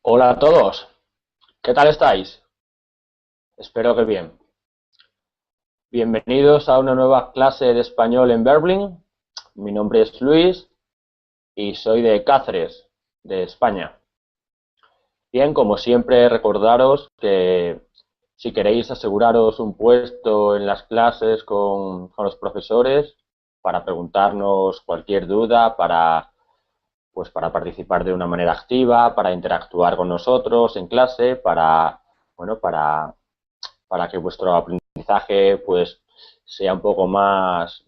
Hola a todos, ¿qué tal estáis? Espero que bien. Bienvenidos a una nueva clase de español en Berlín. Mi nombre es Luis y soy de Cáceres, de España. Bien, como siempre, recordaros que si queréis aseguraros un puesto en las clases con los profesores para preguntarnos cualquier duda, para participar de una manera activa, para interactuar con nosotros en clase, bueno, para que vuestro aprendizaje pues sea un poco más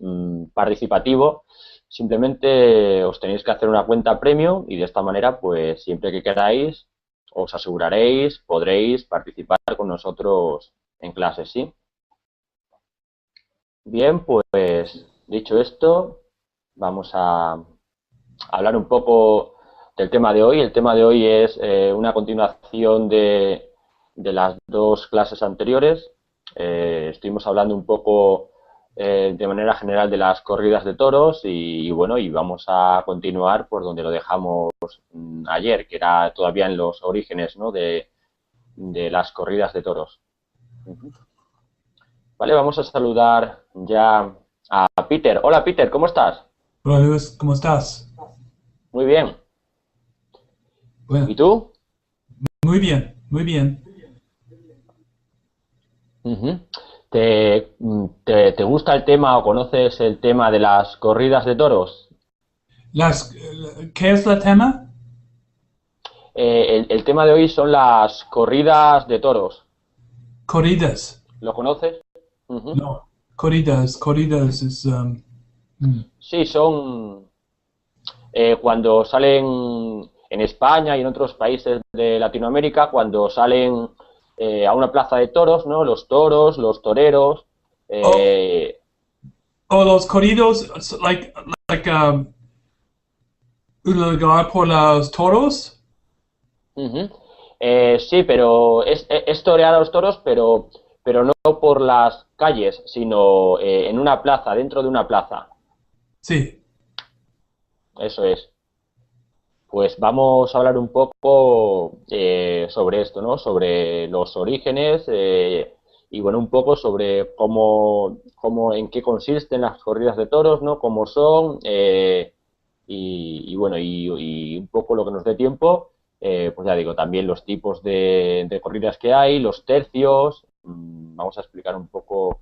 participativo, simplemente os tenéis que hacer una cuenta premium y de esta manera pues siempre que queráis os aseguraréis, podréis participar con nosotros en clase, ¿sí? Bien, pues dicho esto, vamos a hablar un poco del tema de hoy. El tema de hoy es una continuación de las dos clases anteriores. Estuvimos hablando un poco de manera general de las corridas de toros y bueno, y vamos a continuar por donde lo dejamos ayer, que era todavía en los orígenes, ¿no? de las corridas de toros. Vale, vamos a saludar ya a Peter. Hola Peter, ¿cómo estás? Hola Luis, ¿cómo estás? Muy bien. ¿Y Bueno, tú? muy bien, muy bien. Ujú. ¿Te gusta el tema o conoces el tema de las corridas de toros? ¿Qué es el tema? El tema de hoy son las corridas de toros. Corridas. ¿Lo conoces? Ujú. No, corridas es... mm, Sí, son cuando salen en España y en otros países de Latinoamérica, cuando salen a una plaza de toros, ¿no? Los toros, los toreros. oh, eh, los corridos, like un lugar por los toros. Ujú. Sí, pero es torear a los toros, pero no por las calles, sino en una plaza, dentro de una plaza. Sí, Eso es. Pues vamos a hablar un poco sobre esto, ¿no? Sobre los orígenes y bueno, un poco sobre en qué consisten las corridas de toros, ¿no? Cómo son y bueno, y un poco lo que nos dé tiempo, pues ya digo, también los tipos de corridas que hay, los tercios, vamos a explicar un poco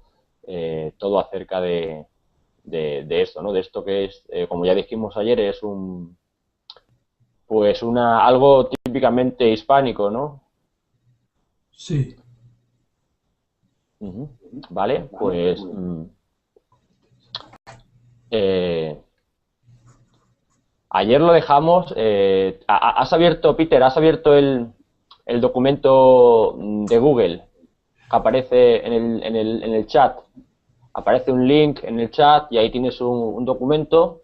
todo acerca de esto, ¿no? De esto que es, como ya dijimos ayer, es algo típicamente hispánico, ¿no? sí. Ujú. Vale, pues eh, ayer lo dejamos. Has abierto, Peter, has abierto el documento de Google que aparece en el chat. Aparece un link en el chat y ahí tienes un documento.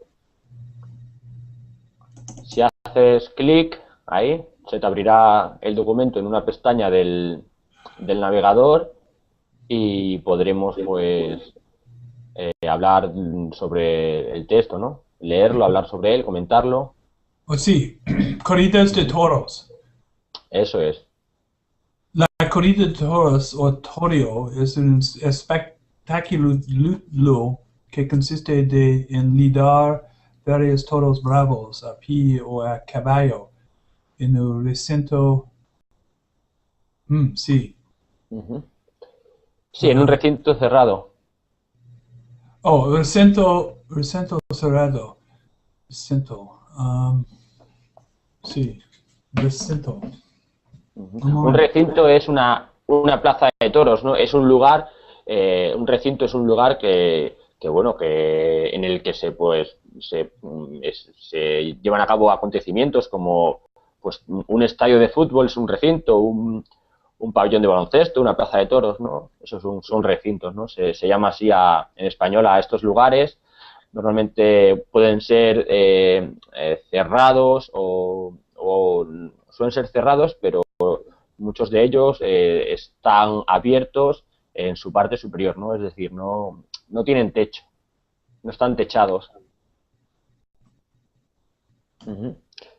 Si haces clic ahí, se te abrirá el documento en una pestaña del navegador y podremos pues hablar sobre el texto, ¿no? Leerlo, hablar sobre él, comentarlo. Oh, sí, corridas de Ujú. toros. Eso es. La corrida de toros o toreo es un espectáculo que consiste en lidar varios toros bravos a pie o a caballo en un recinto. Sí. Ujú. Sí, en un Ah, recinto cerrado. recinto cerrado. Recinto. Sí, recinto. Ujú. Un Un momento. recinto es una plaza de toros, ¿no? Es un lugar, un recinto es un lugar bueno, que en el que se llevan a cabo acontecimientos como pues un estadio de fútbol es un recinto, un pabellón de baloncesto, una plaza de toros, ¿no? Esos son recintos, ¿no? Se llama así en español a estos lugares. Normalmente pueden ser cerrados o suelen ser cerrados, pero muchos de ellos están abiertos en su parte superior, ¿no? Es decir, no tienen techo, no están techados. Uh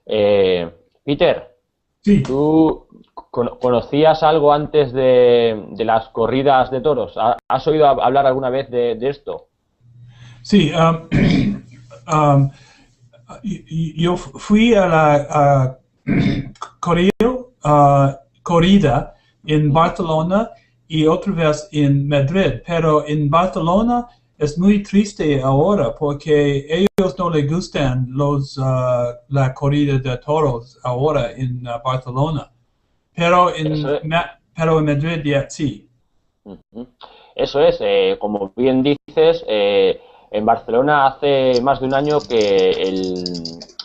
-huh. Peter, Sí, ¿Tú conocías algo antes de las corridas de toros? ¿Has oído hablar alguna vez de esto? sí. Um, yo fui a la corrida en Ujú. Barcelona y otra vez en Madrid, pero en Barcelona es muy triste ahora porque ellos no les gustan la corrida de toros ahora en Barcelona, pero Eso es. pero en Madrid ya sí. Ujú. Eso es, como bien dices, en Barcelona hace más de un año que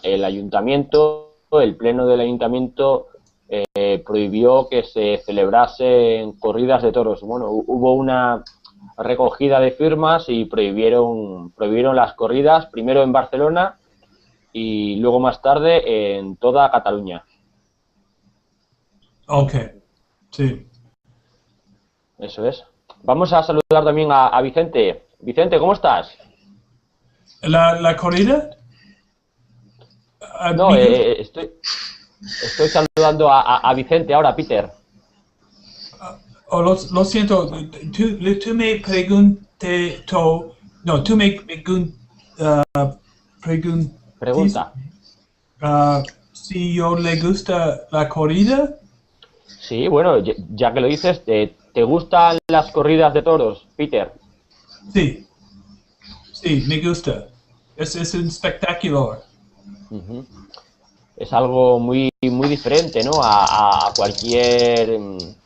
el ayuntamiento, el pleno del ayuntamiento, prohibió que se celebrasen corridas de toros. Bueno, hubo una recogida de firmas y prohibieron las corridas, primero en Barcelona y luego más tarde en toda Cataluña. Ok, sí. Eso es. Vamos a saludar también a Vicente. Vicente, ¿cómo estás? La corrida, No, me gusta. estoy saludando a Vicente ahora, Peter. Oh, lo siento, tú me no, tú me preguntaste Pregunta. si yo le gusta la corrida. Sí, bueno, ya que lo dices, ¿te gustan las corridas de toros, Peter? Sí, sí, me gusta. Es un espectáculo. Ujú. Es algo muy diferente, ¿no? A cualquier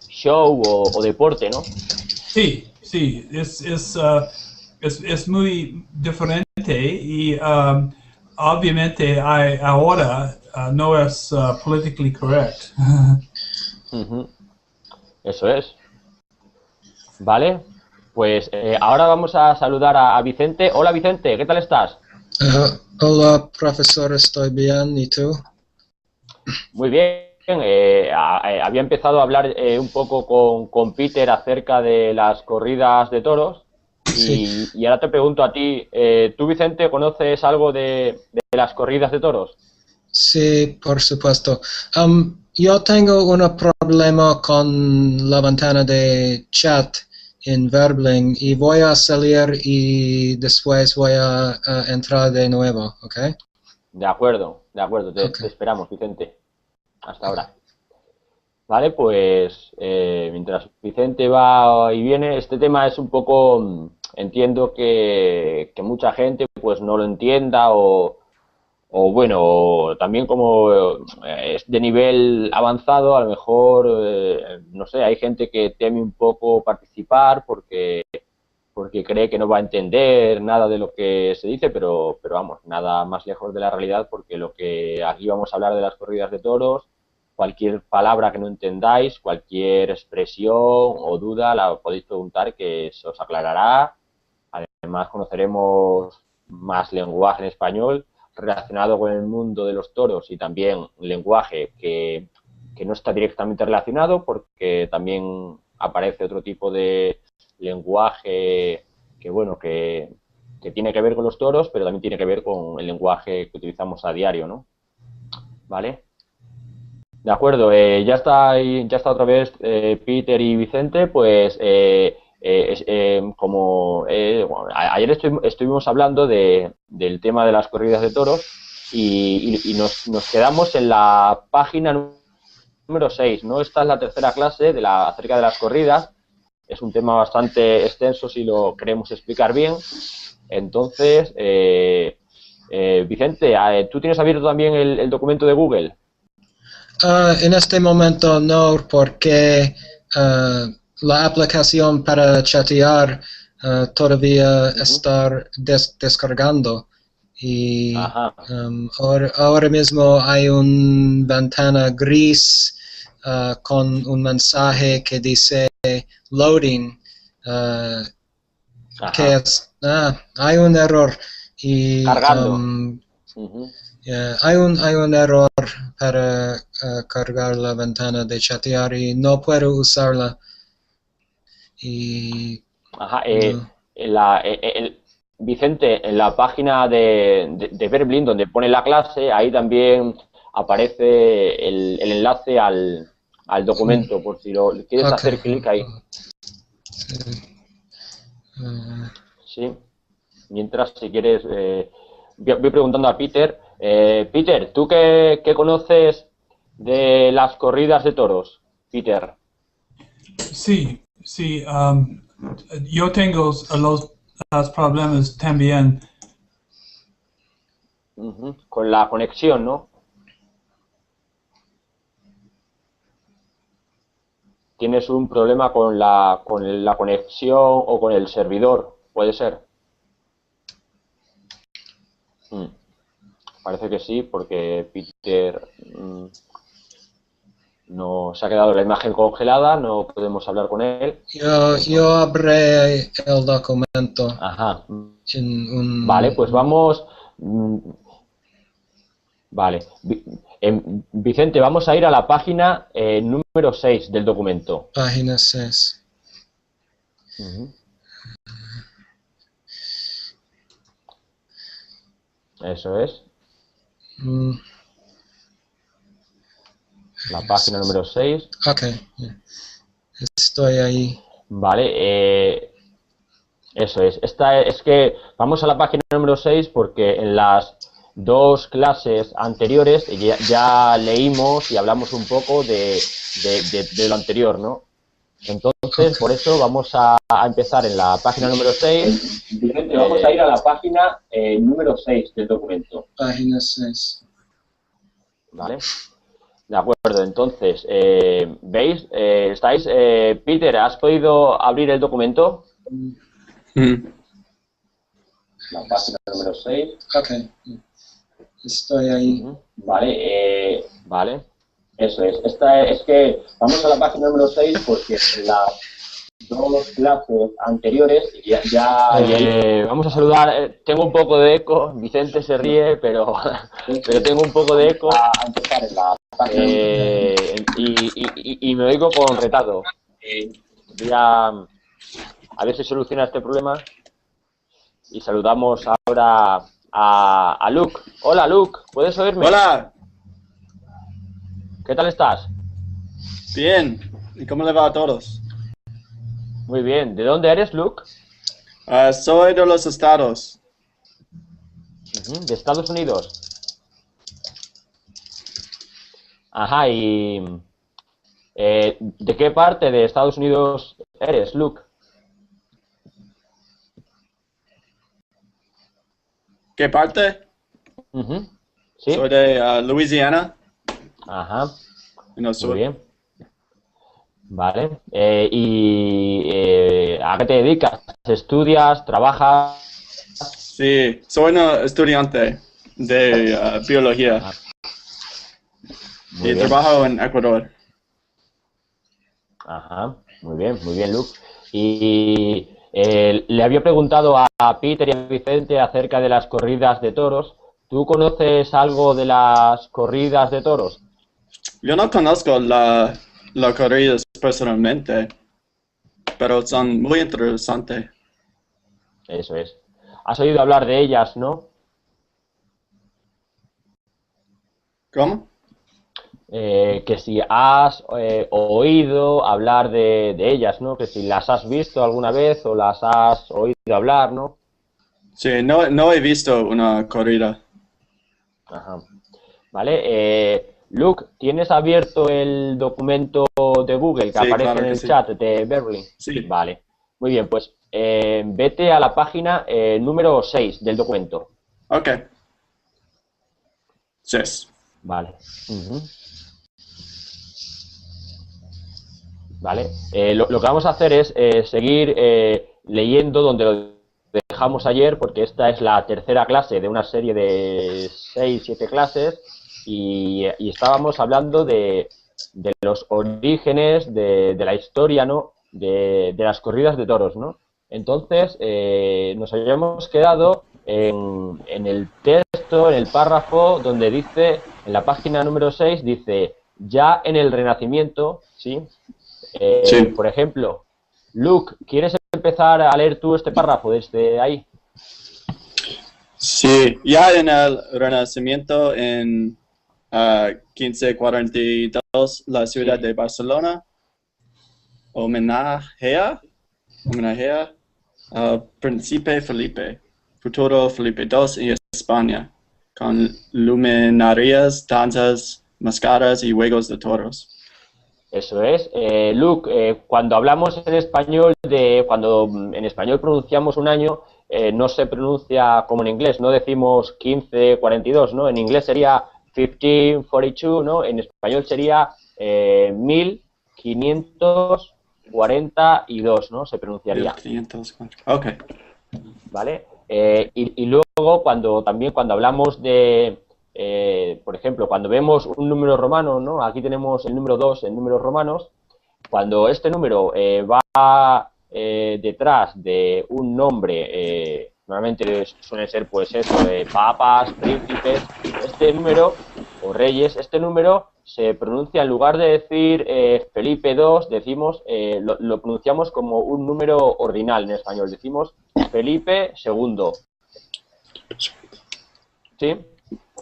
show o deporte, ¿no? Sí, sí, es muy diferente y obviamente ahora no es politically correct. Ujú. Eso es. ¿Vale? Pues ahora vamos a saludar a Vicente. Hola, Vicente, ¿qué tal estás? Hola, profesor, estoy bien. ¿Y tú? Muy bien. Había empezado a hablar un poco con Peter acerca de las corridas de toros Sí, y ahora te pregunto a ti, ¿tú, Vicente, conoces algo de las corridas de toros? sí, por supuesto. Yo tengo un problema con la ventana de chat en Verbling y voy a salir y después voy a entrar de nuevo, ¿ok? De acuerdo, Ok, te esperamos, Vicente. Hasta ok. ahora. Vale, pues mientras Vicente va y viene, este tema es un poco, entiendo que mucha gente pues no lo entienda o bueno, también como es de nivel avanzado, a lo mejor, no sé, hay gente que teme un poco participar porque cree que no va a entender nada de lo que se dice, pero vamos, nada más lejos de la realidad, porque lo que aquí vamos a hablar de las corridas de toros, cualquier palabra que no entendáis, cualquier expresión o duda, la podéis preguntar que se os aclarará. Además, conoceremos más lenguaje en español relacionado con el mundo de los toros y también lenguaje que no está directamente relacionado porque también aparece otro tipo de lenguaje que, bueno, que tiene que ver con los toros, pero también tiene que ver con el lenguaje que utilizamos a diario, ¿no? ¿Vale? De acuerdo, ya está otra vez Peter y Vicente, pues bueno, ayer estuvimos hablando del tema de las corridas de toros y nos quedamos en la página número 6, ¿no? Esta es la tercera clase acerca de las corridas, es un tema bastante extenso si lo queremos explicar bien, entonces, Vicente, ¿tú tienes abierto también el documento de Google? En este momento no, porque la aplicación para chatear todavía Uh -huh. está descargando. Y Ajá. ahora mismo hay una ventana gris con un mensaje que dice loading, uh, que Ajá, es, hay un error y cargando. Ujú. hay un error para cargar la ventana de chatear y no puedo usarla y Ajá, no. en Vicente, en la página de Verblin, donde pone la clase, ahí también aparece el enlace al documento, por si lo quieres hacer clic ahí. Sí. Mientras, si quieres, voy preguntando a Peter. Peter, ¿tú qué conoces de las corridas de toros, Peter? Sí, sí. Yo tengo los problemas también. Con la conexión, ¿no? Tienes un problema con la conexión o con el servidor, ¿puede ser? Parece que sí, porque Peter no se ha quedado la imagen congelada, no podemos hablar con él. Yo abrí el documento. Ajá. En Vale, pues vamos. Vale. Vicente, vamos a ir a la página número 6 del documento. Página 6. Eso es. La página número 6. Ok. Estoy ahí. Vale. Eso es. Es que vamos a la página número 6 porque en las dos clases anteriores ya leímos y hablamos un poco de lo anterior, ¿no? Entonces, por eso vamos a empezar en la página número 6. Vicente, vamos a ir a la página número 6 del documento. Página 6. Vale. De acuerdo, entonces, ¿veis? ¿Estáis? Peter, ¿has podido abrir el documento? La página número 6. Ok. Estoy ahí. Vale, vale. Eso es. Es que vamos a la página número 6 porque en las dos clases anteriores vamos a saludar. Tengo un poco de eco. Vicente se ríe, pero tengo un poco de eco. A empezar en la página y me oigo con retardo. Voy a ver si soluciona este problema. Y saludamos ahora a Luke. Hola, Luke, ¿puedes oírme? Hola. ¿Qué tal estás? Bien. ¿Y cómo le va a todos? Muy bien. ¿De dónde eres, Luke? Soy de los Estados. De Estados Unidos. Ajá, y... ¿de qué parte de Estados Unidos eres, Luke? ¿Qué parte? ¿Sí? Soy de Louisiana. Ajá. En el sur. Muy bien. Vale. ¿A qué te dedicas? ¿Estudias? ¿Trabajas? Sí, soy un estudiante de biología. Muy Y bien. trabajo en Ecuador. Ajá. Muy bien, Luke. Y le había preguntado a Peter y a Vicente acerca de las corridas de toros. ¿Tú conoces algo de las corridas de toros? Yo no conozco las corridas personalmente, pero son muy interesantes. Eso es. ¿Has oído hablar de ellas, no? ¿Cómo? Que si has oído hablar de ellas, ¿no? Que si las has visto alguna vez o las has oído hablar, ¿no? Sí, no he visto una corrida. Ajá. Vale. Luke, ¿tienes abierto el documento de Google que Sí, aparece claro en que el sí. chat de Berlin? Sí. Vale. Muy bien, pues vete a la página número 6 del documento. Ok. 6. Vale. Vale. Lo que vamos a hacer es seguir leyendo donde lo dejamos ayer, porque esta es la tercera clase de una serie de 6-7 clases y estábamos hablando de los orígenes, de la historia, ¿no? De las corridas de toros, ¿no? Entonces, nos habíamos quedado en el texto, en el párrafo, donde dice, en la página número 6, dice, ya en el Renacimiento, ¿sí? Sí. Por ejemplo, Luke, ¿quieres empezar a leer tú este párrafo desde ahí? Sí, ya en el Renacimiento, en 1542, la ciudad de Barcelona homenajea al príncipe Felipe, futuro Felipe II y España, con luminarias, danzas, máscaras y juegos de toros. Eso es. Luke, cuando hablamos en español, cuando en español pronunciamos un año, no se pronuncia como en inglés, no decimos 1542, ¿no? En inglés sería 1542, ¿no? En español sería 1542, ¿no? Se pronunciaría. 1540. Ok. ¿Vale? Y luego, cuando hablamos de, por ejemplo, cuando vemos un número romano, ¿no? Aquí tenemos el número 2 en números romanos. Cuando este número va detrás de un nombre, normalmente suelen ser, pues eso, papas, príncipes, este número, o reyes, este número se pronuncia, en lugar de decir Felipe II, decimos, lo pronunciamos como un número ordinal en español, decimos Felipe II. ¿Sí?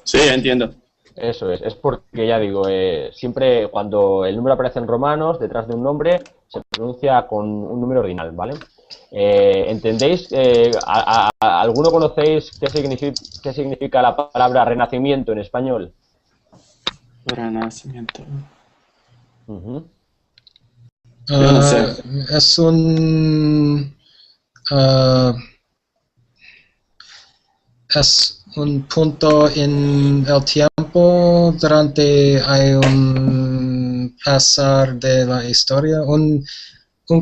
Sí, entiendo. Eso es porque ya digo, siempre cuando el número aparece en romanos, detrás de un nombre, se pronuncia con un número ordinal, ¿vale? ¿Entendéis? ¿Alguno conocéis qué significa la palabra renacimiento en español? Renacimiento. Uh-huh. Yo no sé. Es un punto en el tiempo durante hay un pasar de la historia, un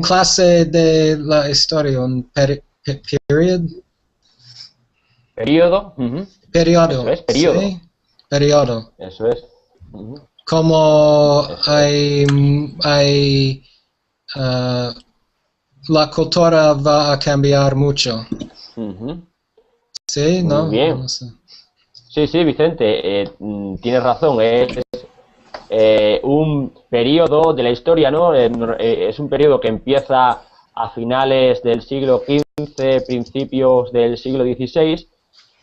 clase de la historia, un period. Periodo. Uh-huh. Periodo. Eso es, periodo. ¿Sí? Periodo. Eso es. Uh-huh. Como hay la cultura va a cambiar mucho. Uh-huh. Sí, Muy ¿no? bien. No sé. Sí, Vicente, tienes razón, es un periodo de la historia, ¿no? Es un periodo que empieza a finales del siglo XV, principios del siglo XVI,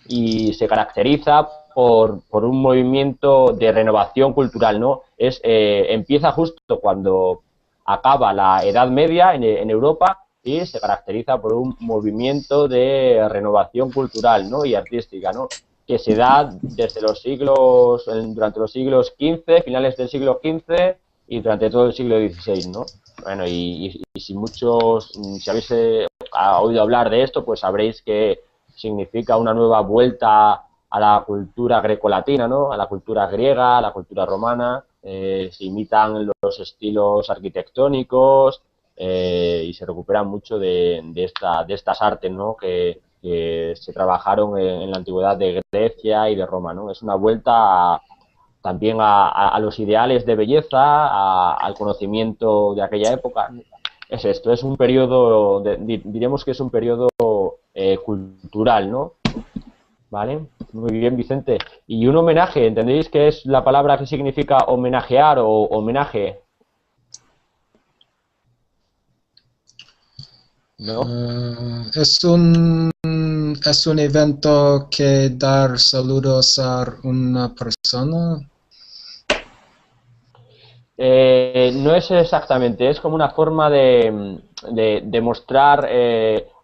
y se caracteriza por un movimiento de renovación cultural, ¿no? Empieza justo cuando acaba la Edad Media en Europa y se caracteriza por un movimiento de renovación cultural, ¿no? Y artística, ¿no? Que se da desde durante los siglos XV, finales del siglo XV y durante todo el siglo XVI, ¿no? Bueno, y si habéis oído hablar de esto, pues sabréis que significa una nueva vuelta a la cultura grecolatina, ¿no? A la cultura griega, a la cultura romana, se imitan los estilos arquitectónicos y se recuperan mucho de estas artes, ¿no? Que se trabajaron en la antigüedad de Grecia y de Roma, ¿no? Es una vuelta también a los ideales de belleza, al conocimiento de aquella época. Es esto, es un periodo, diremos que es un periodo cultural, ¿no? ¿Vale? Muy bien, Vicente. Y un homenaje, ¿entendéis qué es la palabra que significa homenajear o homenaje? ¿No? Es un evento que dar saludos a una persona. No es exactamente, es como una forma de mostrar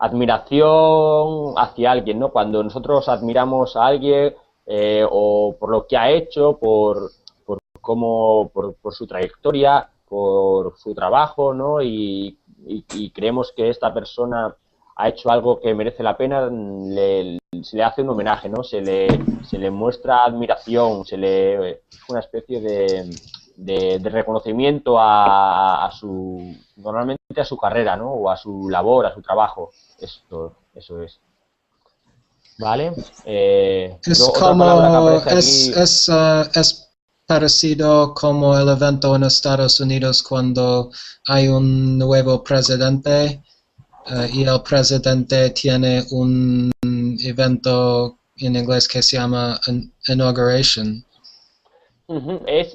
admiración hacia alguien, ¿no? Cuando nosotros admiramos a alguien o por lo que ha hecho, por su trayectoria, por su trabajo, ¿no? Y creemos que esta persona ha hecho algo que merece la pena, se le hace un homenaje, ¿no? Se le muestra admiración, una especie de reconocimiento normalmente a su carrera, ¿no? O a su labor, a su trabajo. Eso es. ¿Vale? Es parecido como el evento en Estados Unidos cuando hay un nuevo presidente y el presidente tiene un evento en inglés que se llama inauguration. No es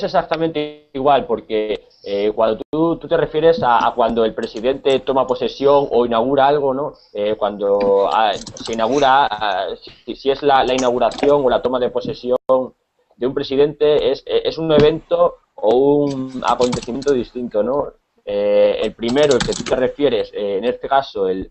exactamente igual, porque cuando tú te refieres a cuando el presidente toma posesión o inaugura algo, ¿no? Cuando se inaugura, si es la inauguración o la toma de posesión de un presidente es un evento o un acontecimiento distinto, ¿no? El primero, el que tú te refieres, en este caso, el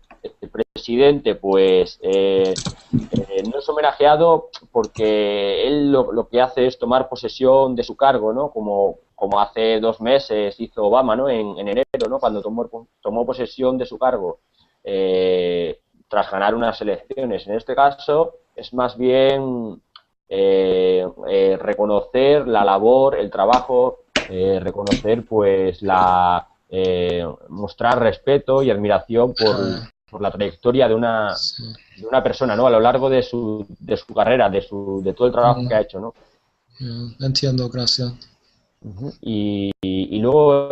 presidente, pues no es homenajeado porque él lo que hace es tomar posesión de su cargo, ¿no? Como hace 2 meses hizo Obama, ¿no? En enero, ¿no? Cuando tomó posesión de su cargo tras ganar unas elecciones. En este caso, es más bien reconocer la labor, el trabajo, reconocer, pues, mostrar respeto y admiración por la trayectoria de una persona, ¿no? A lo largo de su carrera, de todo el trabajo que ha hecho, ¿no? Entiendo, gracias. Y luego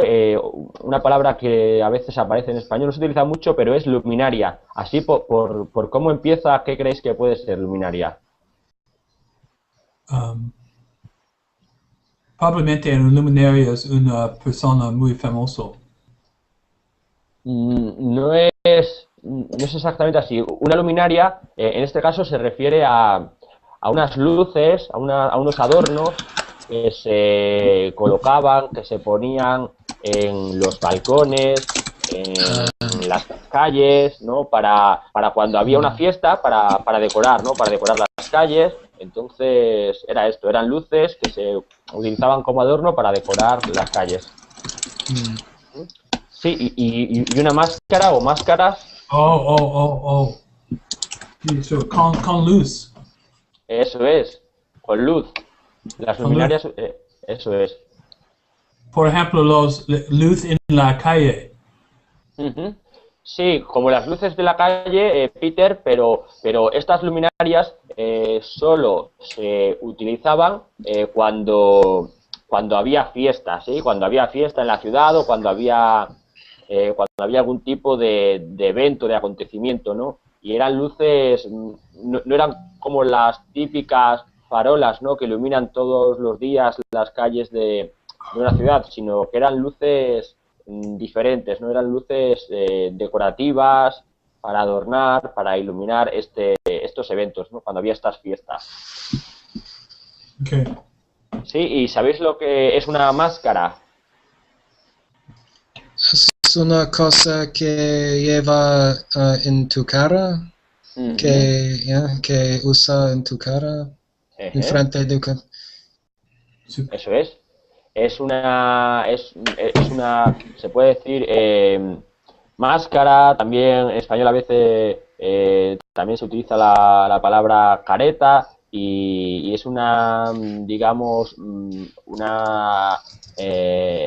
una palabra que a veces aparece en español, no se utiliza mucho, pero es luminaria. Así por cómo empieza, ¿qué creéis que puede ser luminaria? Probablemente un luminario es una persona muy famosa. No es exactamente así. Una luminaria, en este caso, se refiere a unas luces, a unos adornos que se colocaban, que se ponían en los balcones, en las calles, ¿no? Para cuando había una fiesta, para decorar, ¿no? Para decorar las calles. Entonces era esto, eran luces que se utilizaban como adorno para decorar las calles. Sí, y una máscara o máscaras. Eso, con luz. Eso es, con luz. Las luminarias, eso es. Por ejemplo, luz en la calle. Sí, como las luces de la calle, Peter, pero estas luminarias solo se utilizaban cuando había fiestas, ¿sí? Cuando había fiesta en la ciudad o cuando había algún tipo de evento, de acontecimiento, ¿no? Y eran luces, no eran como las típicas farolas, ¿no? Que iluminan todos los días las calles de una ciudad, sino que eran luces diferentes, ¿no? Eran luces decorativas para adornar, para iluminar estos eventos, ¿no? Cuando había estas fiestas. Okay. Sí, ¿y sabéis lo que es una máscara? Es una cosa que lleva en tu cara, que usa en tu cara, en frente de tu cara. Eso es. Es una, se puede decir, máscara. También en español a veces también se utiliza la palabra careta y es una, digamos,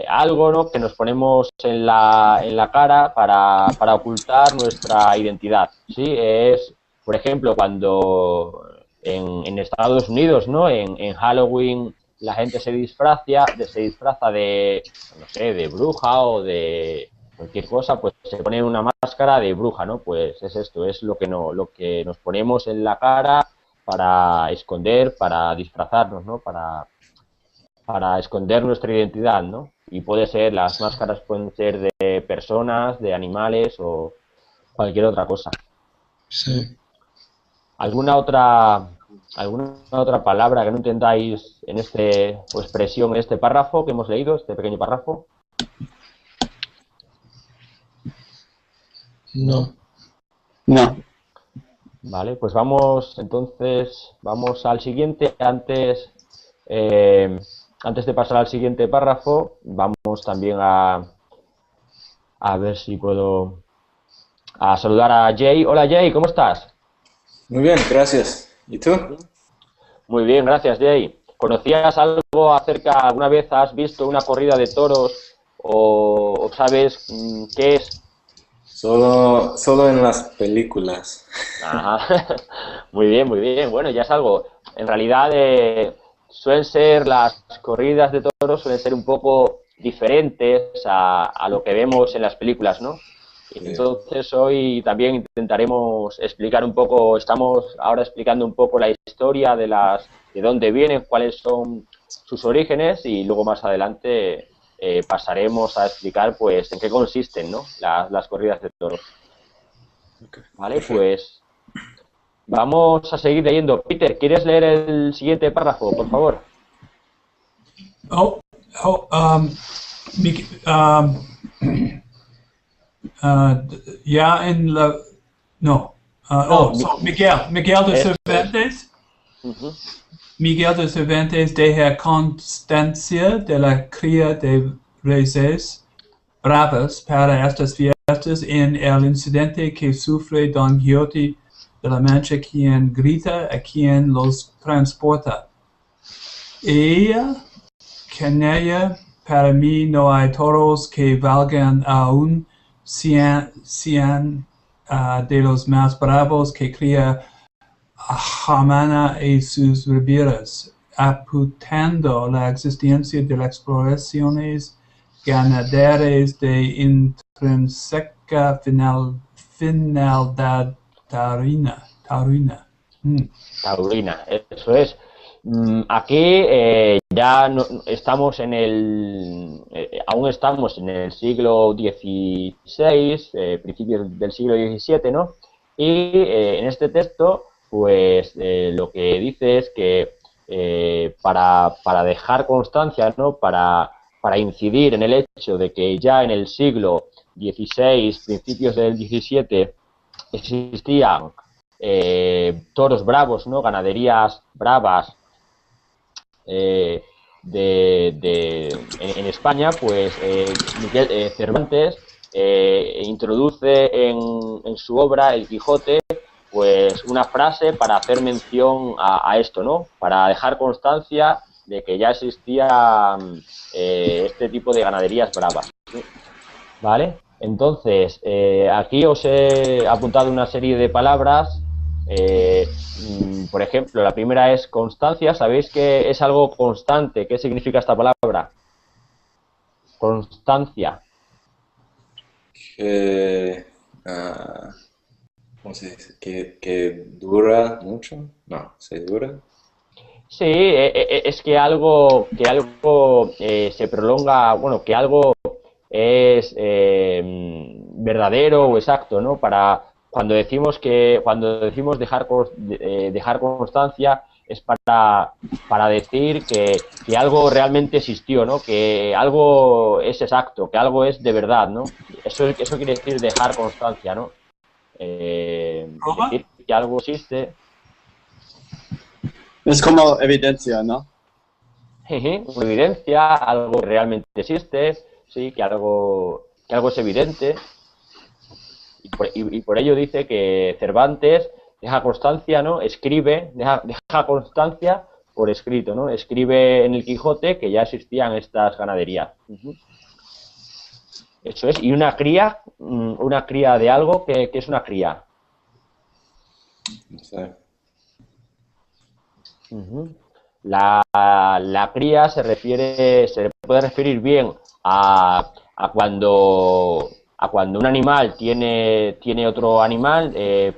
algo, ¿no? Que nos ponemos en la cara para ocultar nuestra identidad. Sí, es, por ejemplo, cuando en Estados Unidos, ¿no? En Halloween la gente se disfraza de, no sé, de bruja o de cualquier cosa, pues se pone una máscara de bruja, ¿no? Pues es esto, es lo que nos ponemos en la cara para esconder, para disfrazarnos, ¿no? Para esconder nuestra identidad, ¿no? Y las máscaras pueden ser de personas, de animales o cualquier otra cosa. Sí. ¿Alguna otra palabra que no entendáis en o expresión en este párrafo que hemos leído, este pequeño párrafo? No. Vale, pues vamos al siguiente. Antes de pasar al siguiente párrafo, vamos también a ver si puedo saludar a Jay. Hola Jay, ¿cómo estás? Muy bien, gracias. ¿Y tú? Muy bien, gracias Jay. ¿Conocías algo alguna vez has visto una corrida de toros o sabes qué es? Solo en las películas. Ajá. Muy bien, muy bien. Bueno, ya es algo. En realidad suelen ser las corridas de toros suelen ser un poco diferentes a lo que vemos en las películas, ¿no? Entonces hoy también intentaremos explicar un poco, estamos ahora explicando un poco la historia de dónde vienen, cuáles son sus orígenes y luego más adelante pasaremos a explicar pues en qué consisten, ¿no? las corridas de toros. Vale, pues vamos a seguir leyendo. Peter, ¿quieres leer el siguiente párrafo, por favor? Oh, oh, Mi- um, ya en la... No. No, Miguel de eso es. Cervantes. Ujú. Miguel de Cervantes deja constancia de la cría de reses bravas para estas fiestas en el incidente que sufre Don Quixote de la Mancha, quien grita a quien los transporta. Ella, canalla, para mí no hay toros que valgan aún 100 de los más bravos que cría Hamana y sus riberas, apuntando la existencia de las exploraciones ganaderas de intrínseca finalidad taurina. Taurina, eso es. Aquí ya estamos en aún estamos en el siglo XVI, principios del siglo XVII, ¿no? Y en este texto, pues lo que dice es que para dejar constancia, ¿no? Para incidir en el hecho de que ya en el siglo XVI, principios del XVII, existían toros bravos, ¿no? Ganaderías bravas en España, pues Miguel Cervantes introduce en su obra El Quijote pues una frase para hacer mención a esto, ¿no? Para dejar constancia de que ya existía este tipo de ganaderías bravas, ¿sí? ¿Vale? Entonces, aquí os he apuntado una serie de palabras. Por ejemplo, la primera es constancia. ¿Sabéis que es algo constante? ¿Qué significa esta palabra? Constancia. Que, ¿cómo se dice? Que dura mucho. No, se dura. Sí, es que algo se prolonga, bueno, que algo es verdadero o exacto, ¿no? Cuando decimos dejar constancia es para decir que algo realmente existió, ¿no? Que algo es exacto, que algo es de verdad, ¿no? Eso quiere decir dejar constancia, ¿no? ¿Roma? Decir que algo existe. Es como evidencia, ¿no? Una evidencia, algo que realmente existe, sí, que algo es evidente. Y por ello dice que Cervantes deja constancia, ¿no? Deja constancia por escrito, ¿no? Escribe en el Quijote que ya existían estas ganaderías. Eso es. Y una cría de algo, ¿qué es una cría? No sé. La cría se puede referir bien a cuando un animal tiene otro animal,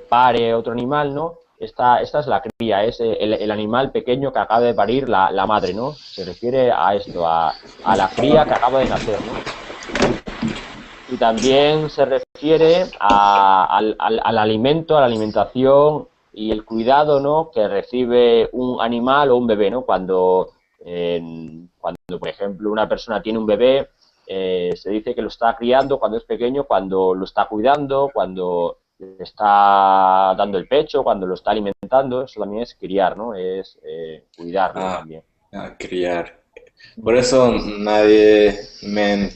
pare otro animal, ¿no? Esta es la cría, es el animal pequeño que acaba de parir la madre, ¿no? Se refiere a esto, a la cría que acaba de nacer, ¿no? Y también se refiere al alimento, a la alimentación y el cuidado, ¿no? Que recibe un animal o un bebé, ¿no? Cuando, por ejemplo, una persona tiene un bebé, se dice que lo está criando cuando es pequeño, cuando lo está cuidando, cuando le está dando el pecho, cuando lo está alimentando. Eso también es criar, ¿no? Es cuidarlo Ah, también. criar. Por eso nadie me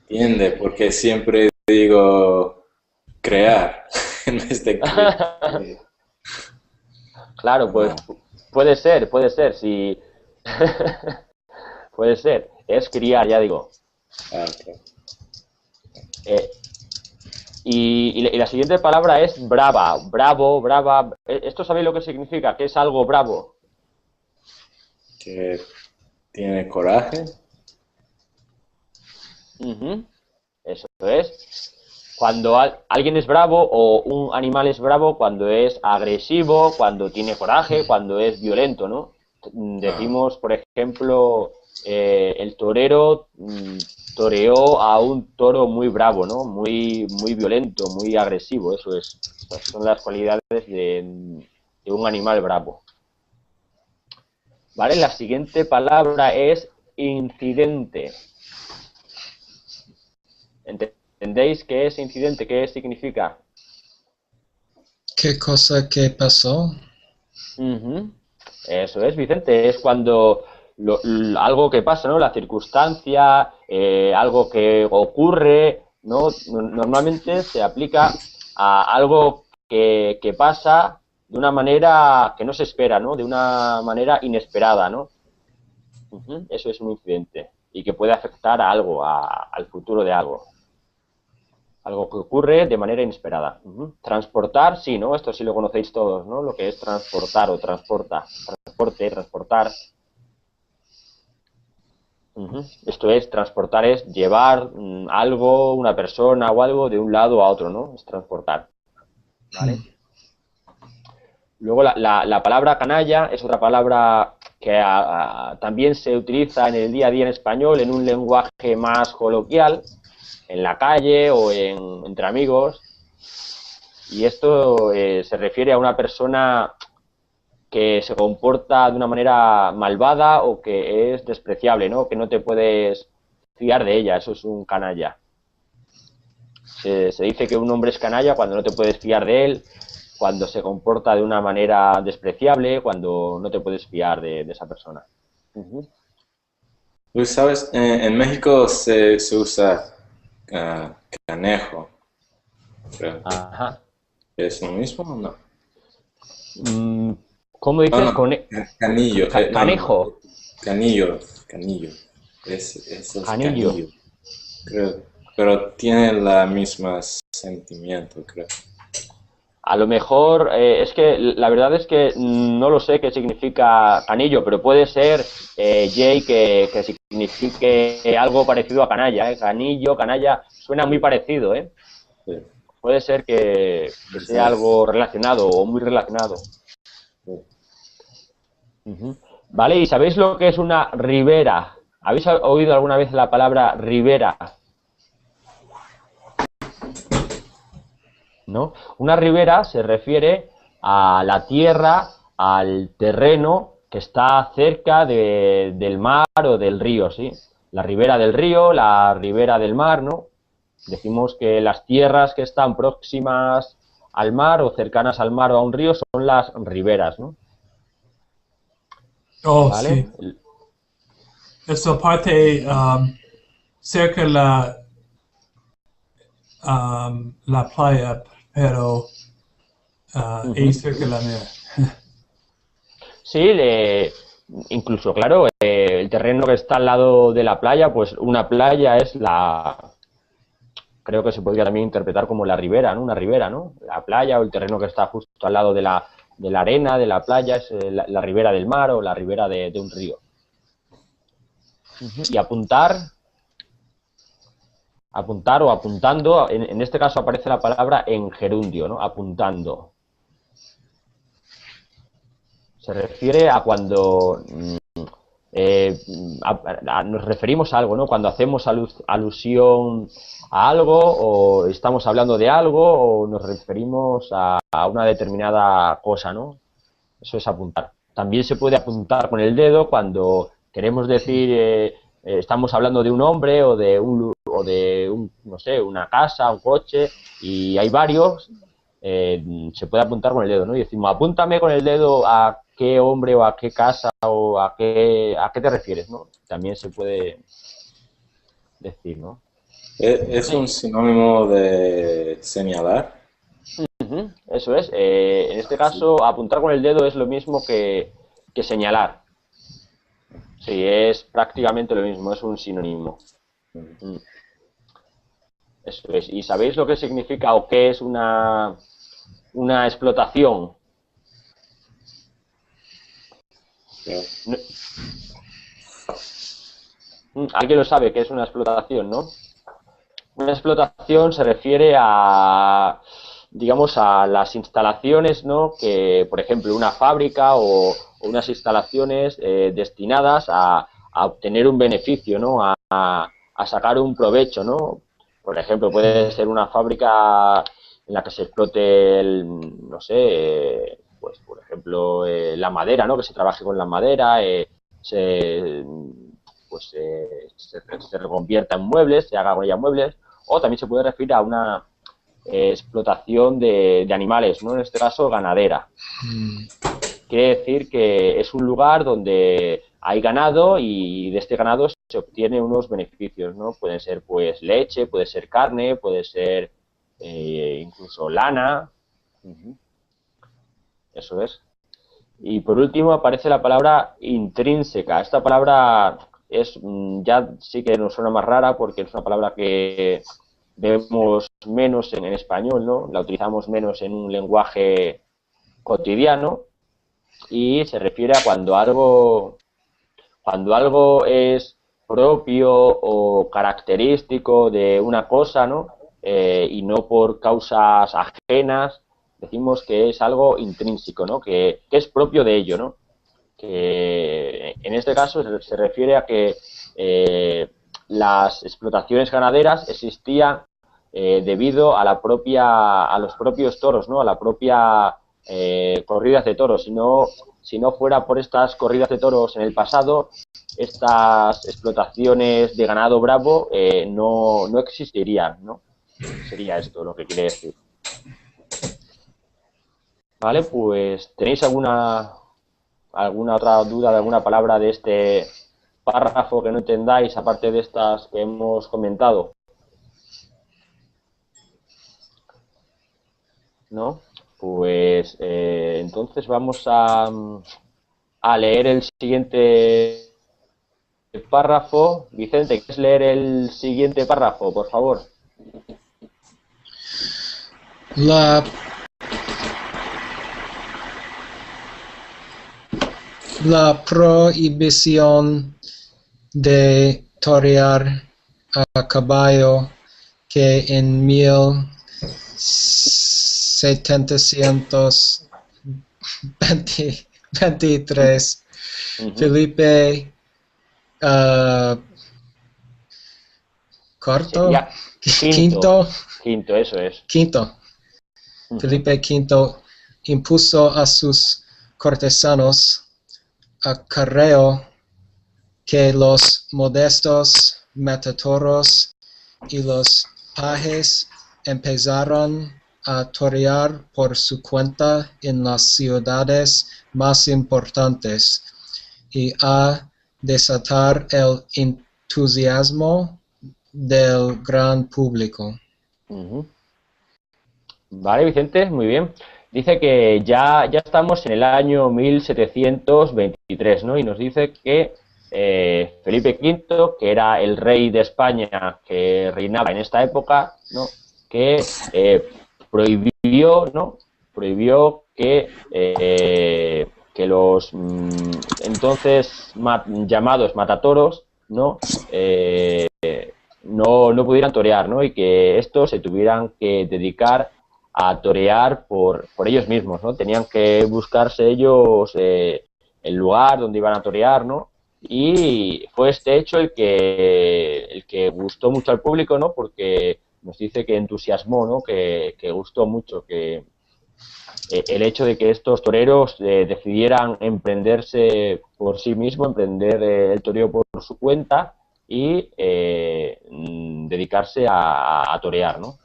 entiende, porque siempre digo crear en vez de criar. Claro, pues Ah, puede ser, si puede ser, es criar, ya digo. ok. Eh, y la siguiente palabra es brava, bravo, brava. ¿Esto sabéis lo que significa? ¿Qué es algo bravo? Que tiene coraje. Ujú, eso es. Cuando alguien es bravo o un animal es bravo, cuando es agresivo, cuando tiene coraje, cuando es violento, ¿no? Ah, Decimos, por ejemplo, el torero toreó a un toro muy bravo, ¿no? Muy violento, muy agresivo, eso es. Estas son las cualidades de un animal bravo. ¿Vale? La siguiente palabra es incidente. ¿Entendéis qué es incidente? ¿Qué significa? ¿Qué cosa que pasó? Ujú. Eso es, Vicente, es cuando algo que pasa, ¿no? La circunstancia, algo que ocurre, ¿no? Normalmente se aplica a algo que pasa de una manera que no se espera, ¿no? De una manera inesperada, ¿no? Ujú. Eso es un incidente y que puede afectar a algo, al futuro de algo. Algo que ocurre de manera inesperada. Ujú. Transportar, sí, ¿no? Esto sí lo conocéis todos, ¿no? Lo que es transportar o transporta. Transporte, transportar. Ujú. Esto es, transportar es llevar algo, una persona o algo de un lado a otro, ¿no? Es transportar. ¿Vale? Luego la palabra canalla es otra palabra que también se utiliza en el día a día en español en un lenguaje más coloquial, en la calle o entre amigos. Y esto se refiere a una persona que se comporta de una manera malvada o que es despreciable, ¿no? Que no te puedes fiar de ella, eso es un canalla. Se dice que un hombre es canalla cuando no te puedes fiar de él, cuando se comporta de una manera despreciable, cuando no te puedes fiar de esa persona. Uh-huh. Luis, ¿sabes? En México se usa canejo, creo. Ajá. ¿Es lo mismo o no? ¿Cómo No, dices? no, canillo. No, no, no. Canejo. Canillo. Eso es Canillo. canillo, creo. Pero tiene el mismo sentimiento, creo. A lo mejor, es que la verdad es que no lo sé qué significa canillo, pero puede ser, Jay, que signifique algo parecido a canalla, ¿eh? Canillo, canalla, suena muy parecido, ¿eh? Sí, Puede ser que sea sí, algo relacionado o muy relacionado. sí. Uh-huh. Vale, ¿y sabéis lo que es una ribera? ¿Habéis oído alguna vez la palabra ribera? ¿No? Una ribera se refiere a la tierra, al terreno que está cerca del mar o del río, ¿sí? La ribera del río, la ribera del mar, ¿no? Decimos que las tierras que están próximas al mar o cercanas al mar o a un río son las riberas, ¿no? Oh, ¿Vale? sí. Esa parte cerca la playa, pero ahí cerca la mar. Sí, incluso, claro, el terreno que está al lado de la playa, pues una playa es creo que se podría también interpretar como la ribera, ¿no? Una ribera, ¿no? La playa o el terreno que está justo al lado de la arena, de la playa, es la ribera del mar o la ribera de un río. Y apuntar o apuntando, en este caso aparece la palabra en gerundio, ¿no? Apuntando. Se refiere a cuando nos referimos a algo, ¿no? Cuando hacemos alusión a algo o estamos hablando de algo o nos referimos a una determinada cosa, ¿no? Eso es apuntar. También se puede apuntar con el dedo cuando queremos decir, estamos hablando de un hombre o de un, no sé, una casa, un coche, y hay varios, se puede apuntar con el dedo, ¿no? Y decimos, apúntame con el dedo a qué hombre o a qué casa o a qué te refieres, ¿no? También se puede decir, ¿no? ¿Es un sinónimo de señalar? Eso es. En este Sí. caso, apuntar con el dedo es lo mismo que señalar. Sí, es prácticamente lo mismo, es un sinónimo. Mm. Eso es. ¿Y sabéis lo que significa o qué es una explotación? Creo. Alguien lo sabe qué es una explotación, ¿no? Una explotación se refiere a, digamos, a las instalaciones, ¿no? Que, por ejemplo, una fábrica o unas instalaciones destinadas a obtener un beneficio, ¿no? A sacar un provecho, ¿no? Por ejemplo, puede ser una fábrica en la que se explote, no sé, pues, por ejemplo, la madera, ¿no? Que se trabaje con la madera, se pues se reconvierta en muebles, se haga con ella muebles, o también se puede referir a una explotación de animales, ¿no? En este caso ganadera. Quiere decir que es un lugar donde hay ganado y de este ganado se obtiene unos beneficios, ¿no? Pueden ser pues leche, puede ser carne, puede ser incluso lana. Eso es. Y por último aparece la palabra intrínseca. Esta palabra es ya sí que nos suena más rara porque es una palabra que vemos menos en español, ¿no? La utilizamos menos en un lenguaje cotidiano y se refiere a cuando algo es propio o característico de una cosa, ¿no? Y no por causas ajenas, decimos que es algo intrínseco, ¿no? Que es propio de ello, ¿no? Que en este caso se refiere a que las explotaciones ganaderas existían debido a los propios toros, ¿no? A la propia corridas de toros. Si no fuera por estas corridas de toros en el pasado, estas explotaciones de ganado bravo no existirían, ¿no? Sería esto lo que quiere decir. Vale, pues ¿tenéis alguna otra duda de alguna palabra de este párrafo que no entendáis, aparte de estas que hemos comentado? ¿No? Pues entonces vamos a leer el siguiente párrafo. Vicente, ¿quieres leer el siguiente párrafo, por favor? La prohibición de torear a caballo que en 1723 Felipe Quinto, eso es. Felipe V impuso a sus cortesanos acarreo que los modestos matatoros y los pajes empezaron a torear por su cuenta en las ciudades más importantes y a desatar el entusiasmo del gran público. Vale, Vicente, muy bien. Dice que ya estamos en el año 1723, ¿no? Y nos dice que Felipe V, que era el rey de España que reinaba en esta época, ¿no? Que prohibió, ¿no? Prohibió que los entonces llamados matatoros, ¿no? No pudieran torear, ¿no? Y que estos se tuvieran que dedicar a torear por ellos mismos, ¿no? Tenían que buscarse ellos el lugar donde iban a torear, ¿no? Y fue este hecho el que gustó mucho al público, ¿no? Porque nos dice que entusiasmó, ¿no? Que gustó mucho, que el hecho de que estos toreros decidieran emprenderse por sí mismos, emprender el toreo por su cuenta y dedicarse a torear, ¿no?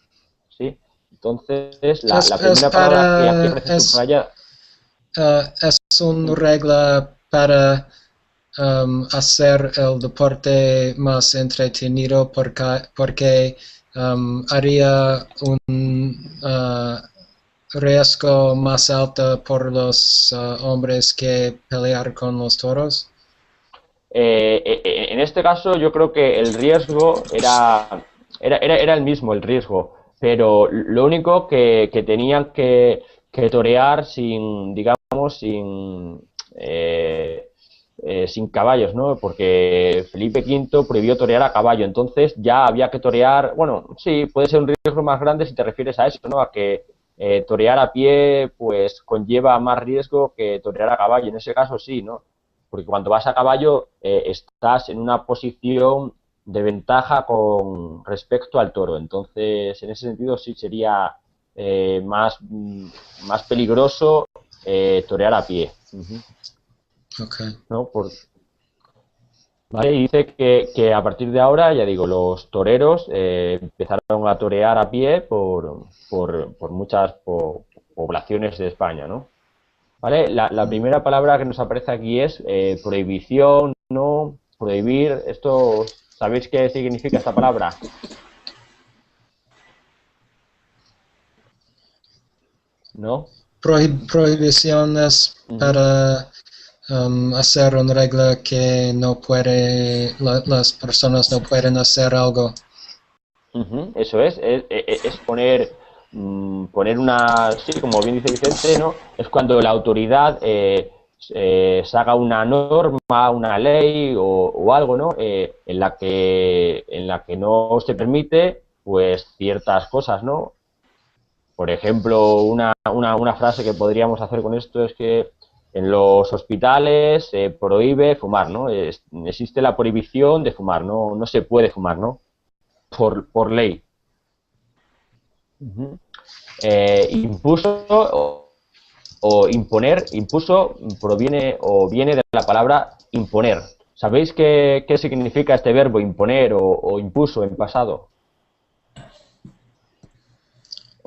¿Sí? Entonces, la primera palabra que aquí aparece subrayada es una regla para hacer el deporte más entretenido porque haría un riesgo más alto por los hombres que pelear con los toros. En este caso yo creo que el riesgo era el mismo, el riesgo, pero lo único que tenían que torear sin, digamos, sin caballos, ¿no? Porque Felipe V prohibió torear a caballo, entonces ya había que torear, bueno, sí, puede ser un riesgo más grande si te refieres a eso, ¿no? A que torear a pie pues conlleva más riesgo que torear a caballo, en ese caso sí, ¿no? Porque cuando vas a caballo estás en una posición de ventaja con respecto al toro, entonces en ese sentido sí sería más peligroso torear a pie. Okay. ¿No? ¿Vale? Y dice que a partir de ahora, ya digo, los toreros empezaron a torear a pie por muchas poblaciones de España, ¿no? ¿Vale? La primera palabra que nos aparece aquí es prohibición, no, prohibir. Esto, ¿sabéis qué significa esta palabra? ¿No? Prohibiciones Ujú. para hacer una regla que no puede, las personas no pueden hacer algo. Ujú, eso es poner, poner una, sí, como bien dice Vicente, ¿no? Es cuando la autoridad saca una norma, una ley o algo, ¿no? En la que no se permite, pues, ciertas cosas, ¿no? Por ejemplo, una frase que podríamos hacer con esto es que en los hospitales se prohíbe fumar, ¿no? Existe la prohibición de fumar, ¿no? No se puede fumar, ¿no? Por ley. Ujú. Impuso o imponer, impuso proviene o viene de la palabra imponer. ¿Sabéis qué significa este verbo imponer o impuso en pasado?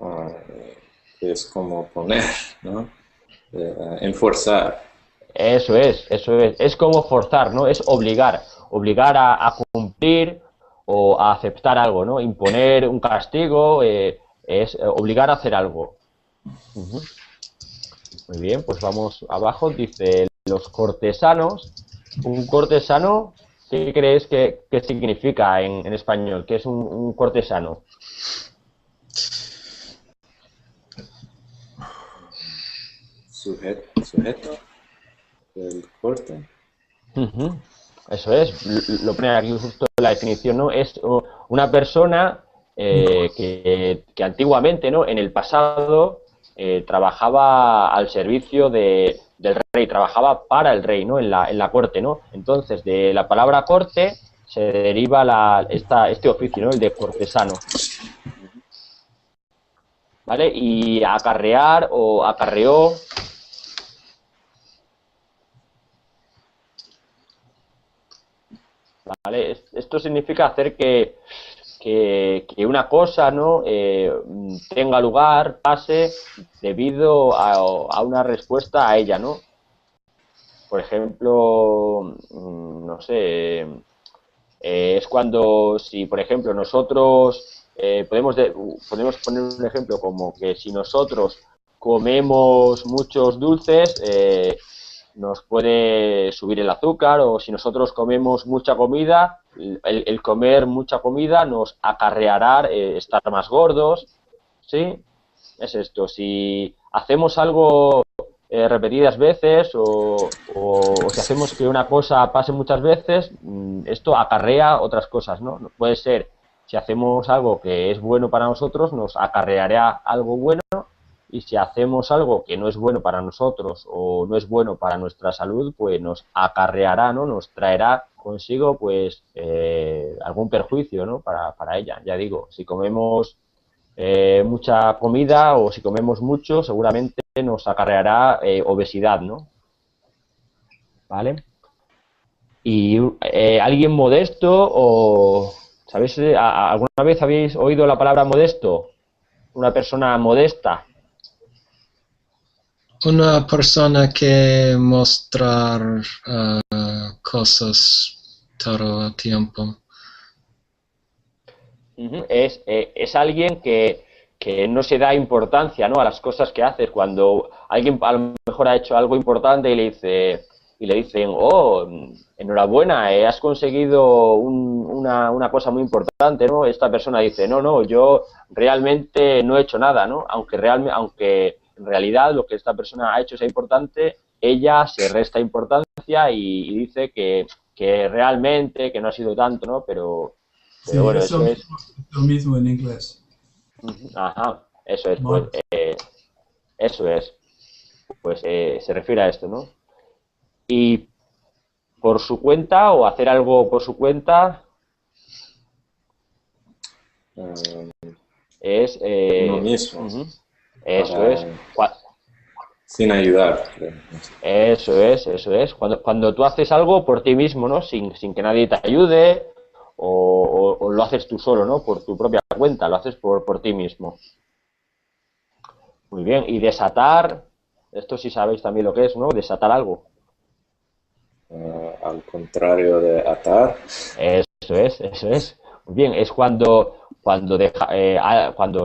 Ah, es como poner, ¿no? Enforzar. Eso es como forzar, ¿no? Es obligar, obligar a cumplir o a aceptar algo, ¿no? Imponer un castigo es obligar a hacer algo. Ujú. Muy bien, pues vamos abajo. Dice, los cortesanos. Un cortesano, ¿qué crees que significa en español? ¿Qué es un cortesano? Sujeto del corte. Ujú. Eso es, lo pone aquí justo en la definición, ¿no? Es una persona que antiguamente, ¿no? En el pasado trabajaba al servicio del rey, trabajaba para el rey, ¿no? En la corte, ¿no? Entonces, de la palabra corte se deriva este oficio, ¿no? El de cortesano, ¿vale? Y acarrear o acarreó. ¿Vale? Esto significa hacer que una cosa, ¿no? Tenga lugar, pase, debido a una respuesta a ella, ¿no? Por ejemplo, no sé, es cuando, si por ejemplo nosotros, podemos poner un ejemplo como que si nosotros comemos muchos dulces, nos puede subir el azúcar, o si nosotros comemos mucha comida, el comer mucha comida nos acarreará estar más gordos, ¿sí? Es esto, si hacemos algo repetidas veces o si hacemos que una cosa pase muchas veces, esto acarrea otras cosas, ¿no? Puede ser, si hacemos algo que es bueno para nosotros, nos acarreará algo bueno, y si hacemos algo que no es bueno para nosotros o no es bueno para nuestra salud, pues nos acarreará, ¿no? Nos traerá consigo, pues, algún perjuicio, ¿no? Para ella. Ya digo, si comemos mucha comida o si comemos mucho, seguramente nos acarreará obesidad, ¿no? ¿Vale? Y alguien modesto o, ¿sabéis? ¿Alguna vez habéis oído la palabra modesto? Una persona modesta. Una persona que mostrar cosas todo el tiempo. Es alguien que no se da importancia, ¿no? A las cosas que haces. Cuando alguien a lo mejor ha hecho algo importante y le dicen, oh, enhorabuena, has conseguido una cosa muy importante, ¿no? Esta persona dice, no, no, yo realmente no he hecho nada, ¿no? Aunque en realidad lo que esta persona ha hecho sea importante, ella se resta importancia y dice que realmente, que no ha sido tanto, ¿no? Pero Sí, bueno, es eso es. lo mismo en inglés. Ajá, eso es, pues, Modest. eso es, pues se refiere a esto, ¿no? Y por su cuenta o hacer algo por su cuenta Ah, es, uno mismo. eso es, Para, sin ayudar. Eso es, eso es. Cuando tú haces algo por ti mismo, ¿no? Sin que nadie te ayude o lo haces tú solo, ¿no? Por tu propia cuenta, lo haces por ti mismo. Muy bien. Y desatar, esto sí sabéis también lo que es, ¿no? Desatar algo. Al contrario de atar. Eso es, eso es. Muy bien, es cuando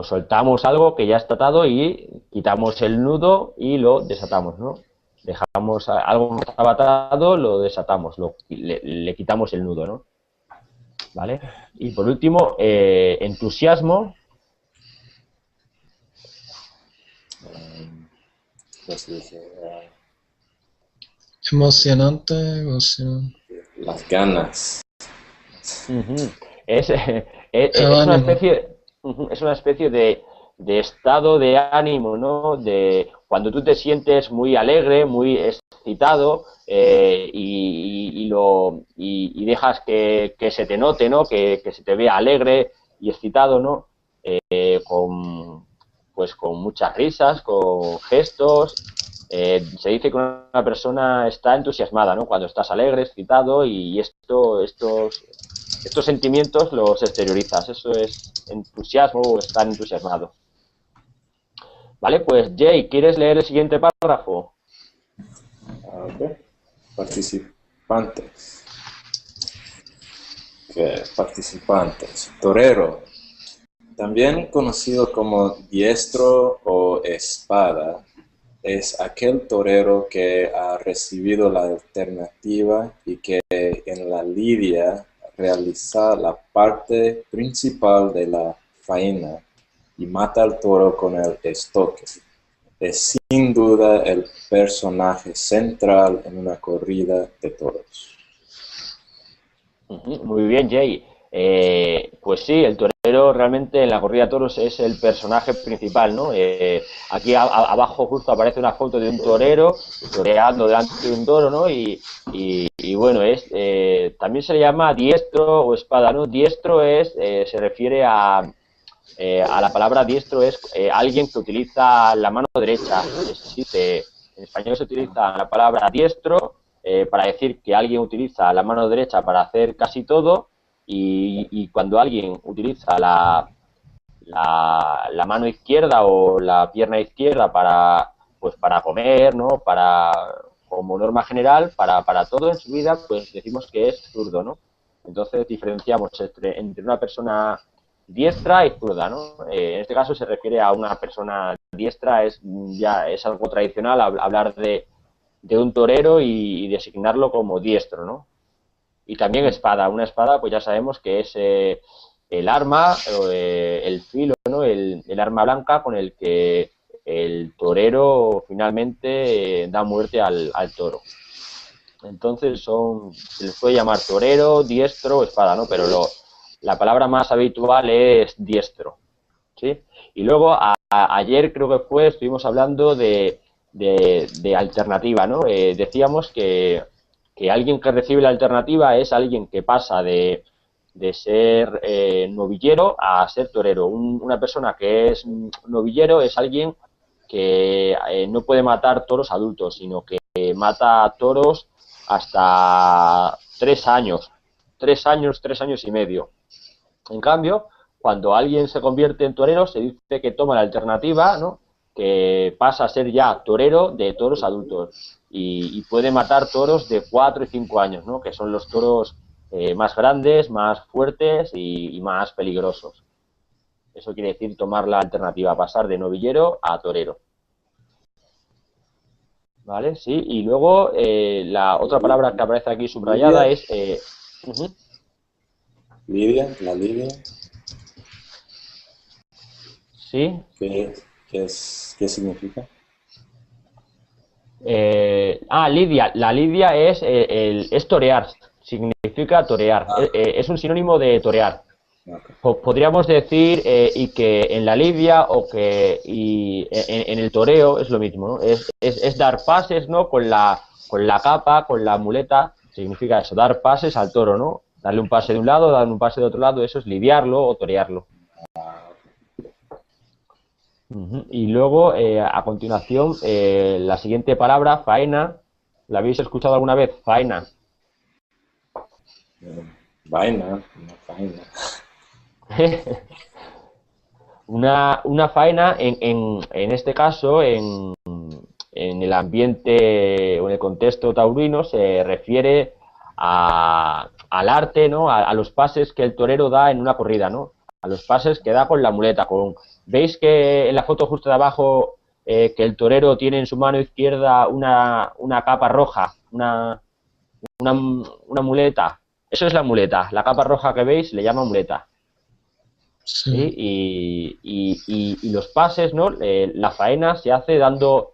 soltamos algo que ya está atado y quitamos el nudo y lo desatamos, ¿no? Dejamos algo que estaba atado, lo desatamos, le quitamos el nudo, ¿no? ¿Vale? Y por último, entusiasmo. ¿Cómo se dice? Emocionante, emoción. Las ganas. Ujú. Es El una ánimo. especie, es una especie de estado de ánimo, ¿no? De cuando tú te sientes muy alegre, muy excitado y dejas que se te note, ¿no? Que se te vea alegre y excitado, ¿no? Pues con muchas risas, con gestos. Se dice que una persona está entusiasmada, ¿no? Cuando estás alegre, excitado y estos sentimientos los exteriorizas. Eso es entusiasmo o estar entusiasmado. Vale, pues Jay, ¿quieres leer el siguiente párrafo? Ok. Participantes. Participantes. Torero. También conocido como diestro o espada, es aquel torero que ha recibido la alternativa y que en la lidia realiza la parte principal de la faena y mata al toro con el estoque. Es sin duda el personaje central en una corrida de toros. Muy bien, Jay. Pues sí, el torero realmente en la corrida de toros es el personaje principal, ¿no? Aquí abajo justo aparece una foto de un torero toreando delante de un toro, ¿no? Y bueno, también se le llama diestro o espada, ¿no? Diestro se refiere a la palabra diestro, es alguien que utiliza la mano derecha. En español se utiliza la palabra diestro para decir que alguien utiliza la mano derecha para hacer casi todo y cuando alguien utiliza la mano izquierda o la pierna izquierda para comer, ¿no? Como norma general, para todo en su vida, pues decimos que es zurdo, ¿no? Entonces diferenciamos entre una persona diestra y zurda, ¿no? En este caso se refiere a una persona diestra, ya es algo tradicional hablar de un torero y designarlo como diestro, ¿no? Y también espada. Una espada, pues ya sabemos que es el arma, el filo, ¿no? El arma blanca con el que el torero finalmente da muerte al toro. Entonces se les puede llamar torero, diestro o espada, ¿no? Pero la palabra más habitual es diestro, ¿sí? Y luego ayer creo que estuvimos hablando de alternativa, ¿no? Decíamos que alguien que recibe la alternativa es alguien que pasa de ser novillero a ser torero. Una persona que es novillero es alguien que no puede matar toros adultos, sino que mata toros hasta 3 años, 3 años y medio. En cambio, cuando alguien se convierte en torero, se dice que toma la alternativa, ¿no? Que pasa a ser ya torero de toros adultos y puede matar toros de 4 y 5 años, ¿no? Que son los toros más grandes, más fuertes y más peligrosos. Eso quiere decir tomar la alternativa, pasar de novillero a torero. ¿Vale? Sí, y luego la otra palabra que aparece aquí subrayada es... Lidia, la lidia. ¿Sí? ¿Qué significa? Lidia. La lidia es torear, significa torear. Es un sinónimo de torear. Okay. Podríamos decir y que en la lidia en el toreo es lo mismo, ¿no? Es dar pases, ¿no? Con la capa, con la muleta, significa eso, dar pases al toro, ¿no? Darle un pase de un lado, darle un pase de otro lado, eso es lidiarlo o torearlo. Ujú. Y luego, a continuación, la siguiente palabra, faena, ¿la habéis escuchado alguna vez? Faena. Eh, Vaina, una faena. Una faena, en este caso, en el ambiente o en el contexto taurino, se refiere al arte, ¿no? A los pases que el torero da en una corrida, ¿no? A los pases que da con la muleta. ¿Veis que en la foto justo de abajo que el torero tiene en su mano izquierda una capa roja, una, una muleta? Eso es la muleta. La capa roja que veis le llama muleta. ¿Sí? Sí, Y los pases, ¿no? La faena se hace dando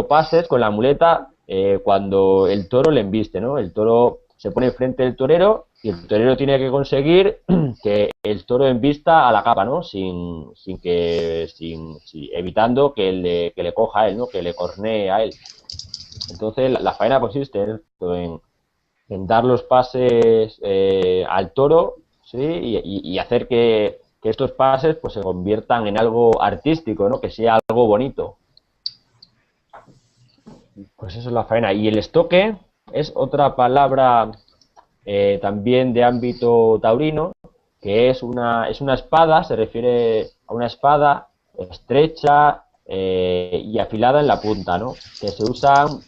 pases con la muleta cuando el toro le embiste, ¿no? El toro se pone enfrente del torero y el torero tiene que conseguir que el toro embista a la capa, ¿no? Evitando que le coja a él, ¿no? Que le cornee a él. Entonces, la faena consiste en esto, en dar los pases al toro, ¿sí? Y hacer que estos pases pues se conviertan en algo artístico, ¿no? Que sea algo bonito. Pues eso es la faena. Y el estoque es otra palabra también de ámbito taurino, que es una espada, se refiere a una espada estrecha y afilada en la punta, ¿no? Que usan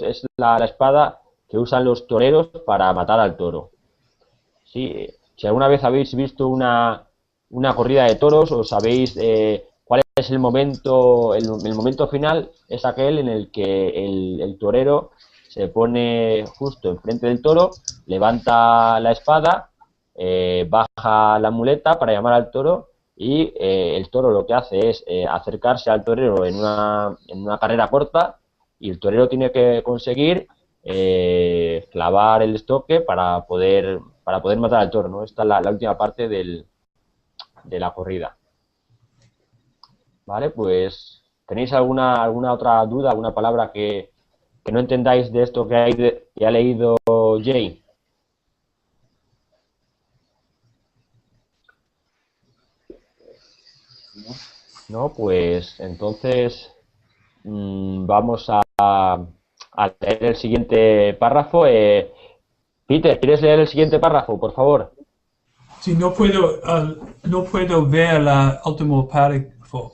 es la espada que usan los toreros para matar al toro. Sí, si alguna vez habéis visto una corrida de toros, o sabéis cuál es el momento final, es aquel en el que el torero se pone justo enfrente del toro, levanta la espada, baja la muleta para llamar al toro y el toro lo que hace es acercarse al torero en una carrera corta y el torero tiene que conseguir clavar el estoque para poder matar al toro, ¿no? Esta es la última parte de la corrida. ¿Vale? Pues, ¿tenéis alguna otra duda, alguna palabra que no entendáis de esto que ha leído Jay? No, pues entonces vamos a leer el siguiente párrafo. Peter, ¿quieres leer el siguiente párrafo, por favor? Si no puedo ver la último párrafo.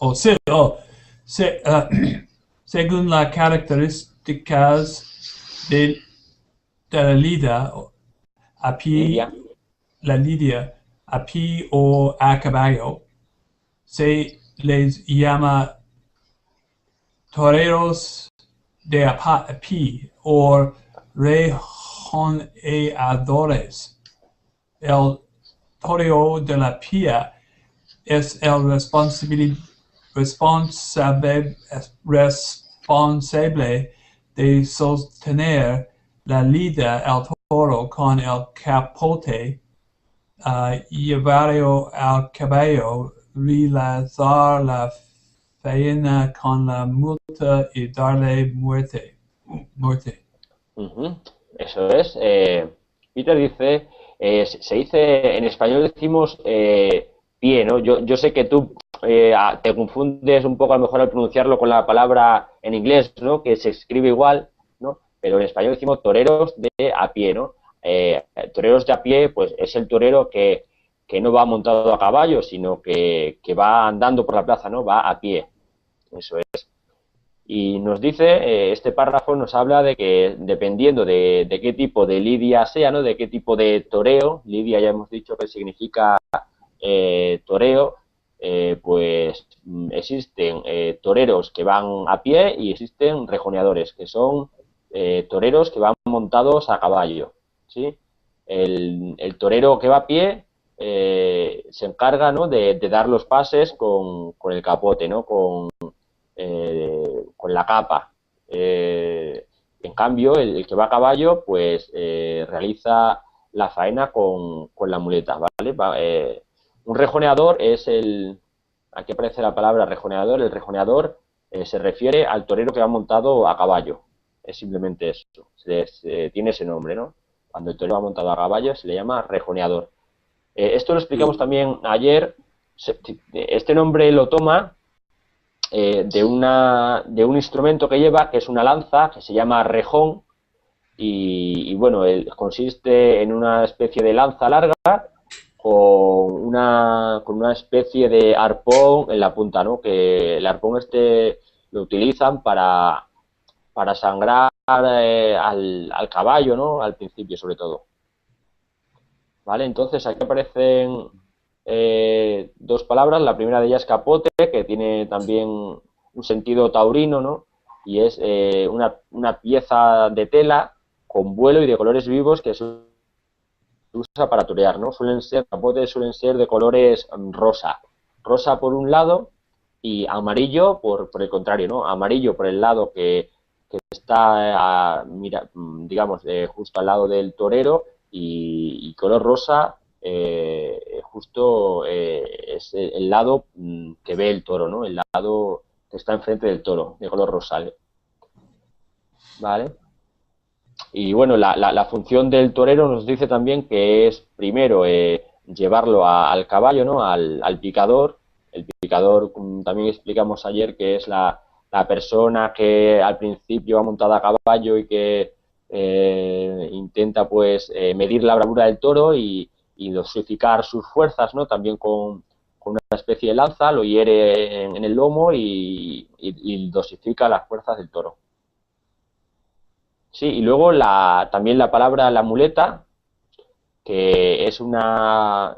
Según las características de, de la lida a pie, Lidia. la lidia a pie o a caballo, se les llama toreros de a pie o rejoneadores. El toreo de la pía es el responsable de sostener la lida al toro con el capote, llevarlo al caballo, realizar la faena con la multa y darle muerte. Ujú, eso es. Peter dice, se dice, en español decimos pie, ¿no? Yo sé que tú te confundes un poco a lo mejor al pronunciarlo con la palabra en inglés, ¿no? Que se escribe igual, ¿no? Pero en español decimos toreros de a pie, ¿no? Toreros de a pie, pues es el torero que no va montado a caballo, sino que va andando por la plaza, ¿no? Va a pie. Eso es. Y nos dice, este párrafo nos habla de que dependiendo de qué tipo de lidia sea, ¿no? De qué tipo de toreo, lidia ya hemos dicho que significa toreo, pues existen toreros que van a pie y existen rejoneadores, que son toreros que van montados a caballo, ¿sí? El torero que va a pie se encarga, ¿no? de dar los pases con el capote, ¿no? Con la capa. En cambio, el que va a caballo, pues realiza la faena con la muleta, ¿vale? Un rejoneador es aquí aparece la palabra rejoneador. El rejoneador se refiere al torero que va montado a caballo. Es simplemente eso. Tiene ese nombre, ¿no? Cuando el torero va montado a caballo se le llama rejoneador. Esto lo explicamos también ayer. Este nombre lo toma de un instrumento que lleva, que es una lanza, que se llama rejón, y bueno, consiste en una especie de lanza larga con una especie de arpón en la punta, ¿no? Que el arpón lo utilizan para sangrar al caballo, ¿no? Al principio, sobre todo. ¿Vale? Entonces aquí aparecen dos palabras. La primera de ellas es capote, que tiene también un sentido taurino, ¿no? Y es una pieza de tela con vuelo y de colores vivos que se usa para torear, ¿no? Capotes suelen ser de colores rosa. Rosa por un lado y amarillo por el contrario, ¿no? Amarillo por el lado que está, digamos, justo al lado del torero y color rosa justo es el lado que ve el toro, ¿no? El lado que está enfrente del toro, de color rosal. ¿Vale? Y bueno, la función del torero nos dice también que es primero llevarlo al caballo, ¿no? Al picador. El picador, también explicamos ayer, que es la persona que al principio va montada a caballo y que intenta pues medir la bravura del toro y dosificar sus fuerzas, ¿no? También con una especie de lanza, lo hiere en el lomo y dosifica las fuerzas del toro. Sí, y luego también la palabra la muleta, que es lo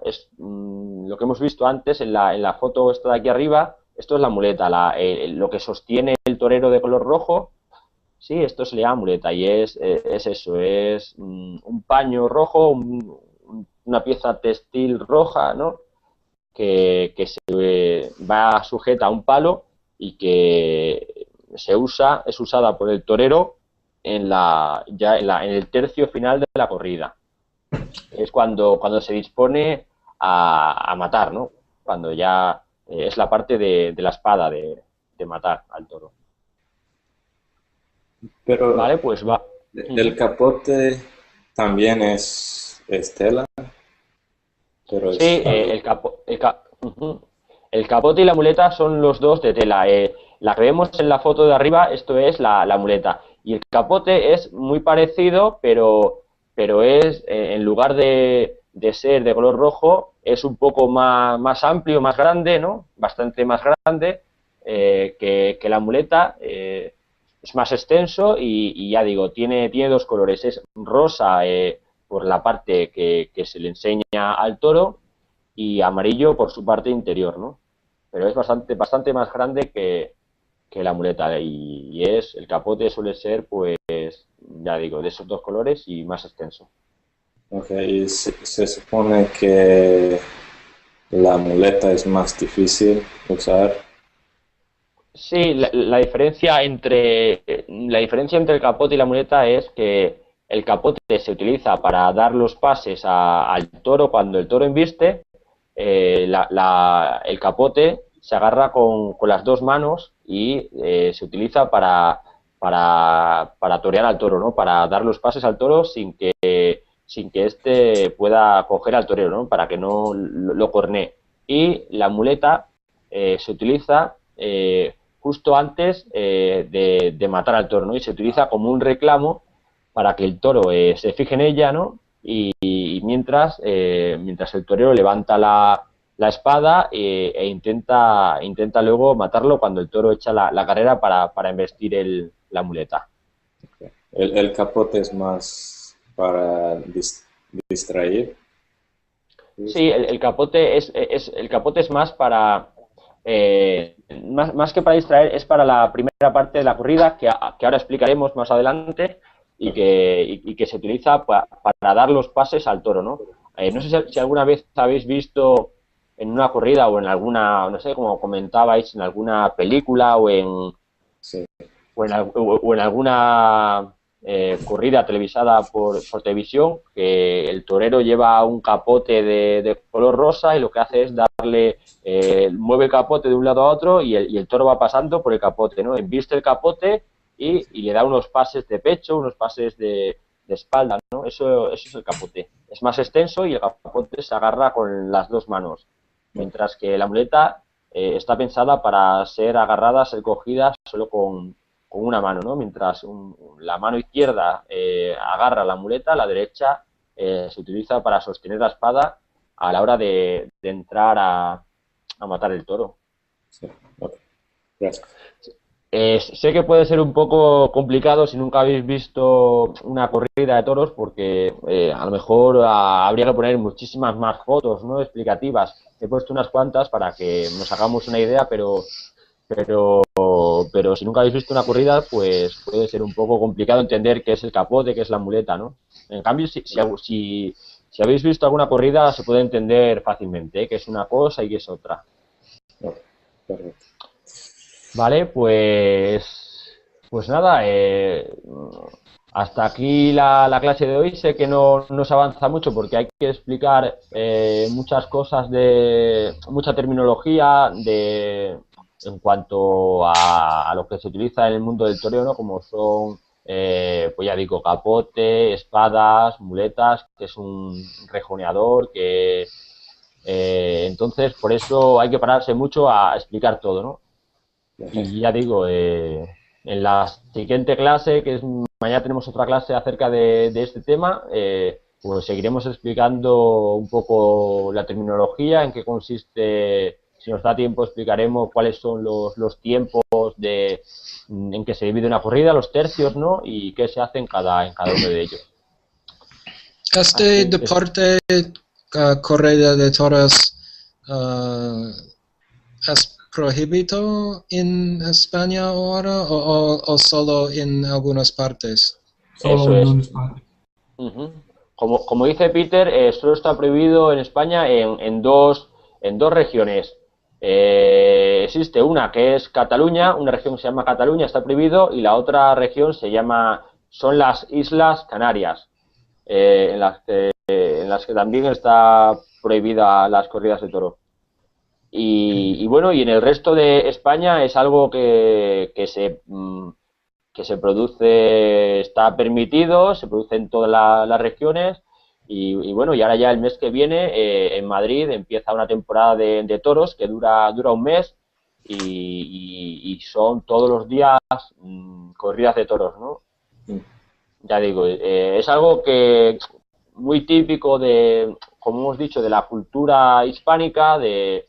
que hemos visto antes en la foto esta de aquí arriba. Esto es la muleta, lo que sostiene el torero de color rojo. Sí, esto se le llama muleta y es eso, es un paño rojo, una pieza textil roja, ¿no? Que se va sujeta a un palo y que es usada por el torero en el tercio final de la corrida. Es cuando se dispone a matar, ¿no? Cuando ya es la parte de la espada de matar al toro. Pero Vale, pues va. el capote también es tela, pero es Sí, el capote y la muleta son los dos de tela. La que vemos en la foto de arriba, esto es la muleta. Y el capote es muy parecido, pero es, en lugar de ser de color rojo, es un poco más amplio, más grande, ¿no? Bastante más grande que la muleta. Es más extenso y ya digo, tiene dos colores. Es rosa por la parte que se le enseña al toro y amarillo por su parte interior, ¿no? Pero es bastante más grande que la muleta y el capote suele ser, pues, ya digo, de esos dos colores y más extenso. Ok, y se supone que la muleta es más difícil usar. Sí, la diferencia entre el capote y la muleta es que el capote se utiliza para dar los pases al toro cuando el toro embiste. El capote se agarra con las dos manos y se utiliza para torear al toro, ¿no? Para dar los pases al toro sin que éste pueda coger al torero, ¿no? Para que no lo cornee. Y la muleta se utiliza justo antes de matar al toro, ¿no? Y se utiliza como un reclamo para que el toro se fije en ella, ¿no? Y mientras el torero levanta la espada e intenta luego matarlo cuando el toro echa la carrera para embestir la muleta. El capote es más para distraer. Sí, el capote es más para más que para distraer, es para la primera parte de la corrida que ahora explicaremos más adelante y que se utiliza para dar los pases al toro, ¿no? No sé si alguna vez habéis visto en una corrida o en alguna, no sé, como comentabais, en alguna película Sí. o en alguna corrida televisada por televisión, que el torero lleva un capote de color rosa y lo que hace es darle, mueve el capote de un lado a otro y el toro va pasando por el capote, ¿no? Embiste el capote y le da unos pases de pecho, unos pases de espalda, ¿no? Eso es el capote. Es más extenso y el capote se agarra con las dos manos, mientras que la muleta está pensada para ser agarradas, recogidas solo con una mano, ¿no? Mientras la mano izquierda agarra la muleta, la derecha se utiliza para sostener la espada a la hora de entrar a matar el toro. Sí. Ok. Gracias. Sé que puede ser un poco complicado si nunca habéis visto una corrida de toros, porque a lo mejor habría que poner muchísimas más fotos, ¿no? Explicativas. He puesto unas cuantas para que nos hagamos una idea, pero si nunca habéis visto una corrida, pues puede ser un poco complicado entender qué es el capote, qué es la muleta, ¿no? En cambio, si habéis visto alguna corrida, se puede entender fácilmente, qué es una cosa y qué es otra. Ok, perfecto. Vale, pues nada, hasta aquí la clase de hoy. Sé que no se avanza mucho porque hay que explicar muchas cosas, mucha terminología en cuanto a lo que se utiliza en el mundo del toreo, ¿no? Como son, pues ya digo, capote, espadas, muletas, que es un rejoneador, entonces por eso hay que pararse mucho a explicar todo, ¿no? Y ya digo, en la siguiente clase, que es mañana, tenemos otra clase acerca de este tema, pues seguiremos explicando un poco la terminología, en qué consiste, si nos da tiempo explicaremos cuáles son los tiempos en que se divide una corrida, los tercios, ¿no? Y qué se hace en cada uno de ellos. Este deporte, corrida de toros, ¿es prohibido en España ahora o solo en algunas partes? Solo Eso en es. unas partes. Uh-huh. Como dice Peter, solo está prohibido en España en dos regiones. Existe una que es Cataluña, una región que se llama Cataluña, está prohibido, y la otra región son las Islas Canarias, en las que también está prohibida las corridas de toro. Y bueno, y en el resto de España es algo que se produce, está permitido, se produce en todas las regiones, y bueno, y ahora ya el mes que viene en Madrid empieza una temporada de toros que dura un mes, y son todos los días corridas de toros, ¿no? Ya digo, es algo que muy típico como hemos dicho, de la cultura hispánica, de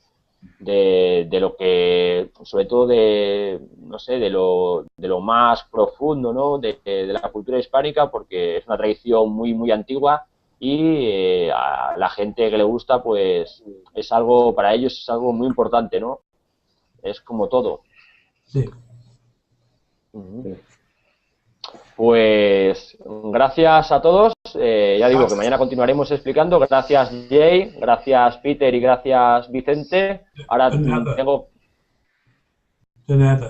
lo que, sobre todo no sé, de lo más profundo, ¿no? de la cultura hispánica, porque es una tradición muy, muy antigua, y a la gente que le gusta, pues es algo, para ellos es algo muy importante, ¿no? Es como todo. Sí. Uh-huh. Pues gracias a todos. Ya digo que mañana continuaremos explicando. Gracias, Jay, gracias, Peter, y gracias, Vicente. Ahora De nada. tengo De nada.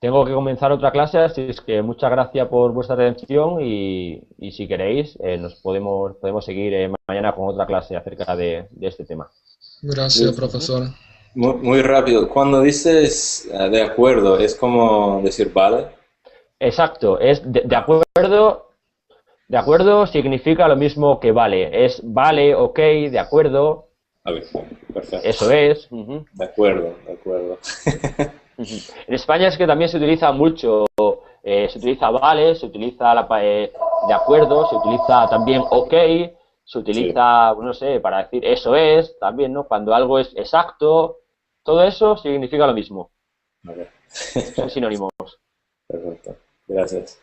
que comenzar otra clase, así es que muchas gracias por vuestra atención, y si queréis nos podemos seguir mañana con otra clase acerca de este tema. Gracias, profesor. Muy rápido. Cuando dices de acuerdo, ¿es como decir vale? Exacto, es de acuerdo. De acuerdo significa lo mismo que vale. Es vale, ok, de acuerdo. A ver, perfecto. Eso es. Uh-huh. De acuerdo, de acuerdo. En España es que también se utiliza mucho, se utiliza vale, se utiliza de acuerdo, se utiliza también ok, se utiliza, no sé, para decir eso es, también, ¿no? Cuando algo es exacto, todo eso significa lo mismo. Okay. Son sinónimos. Perfecto. Gracias.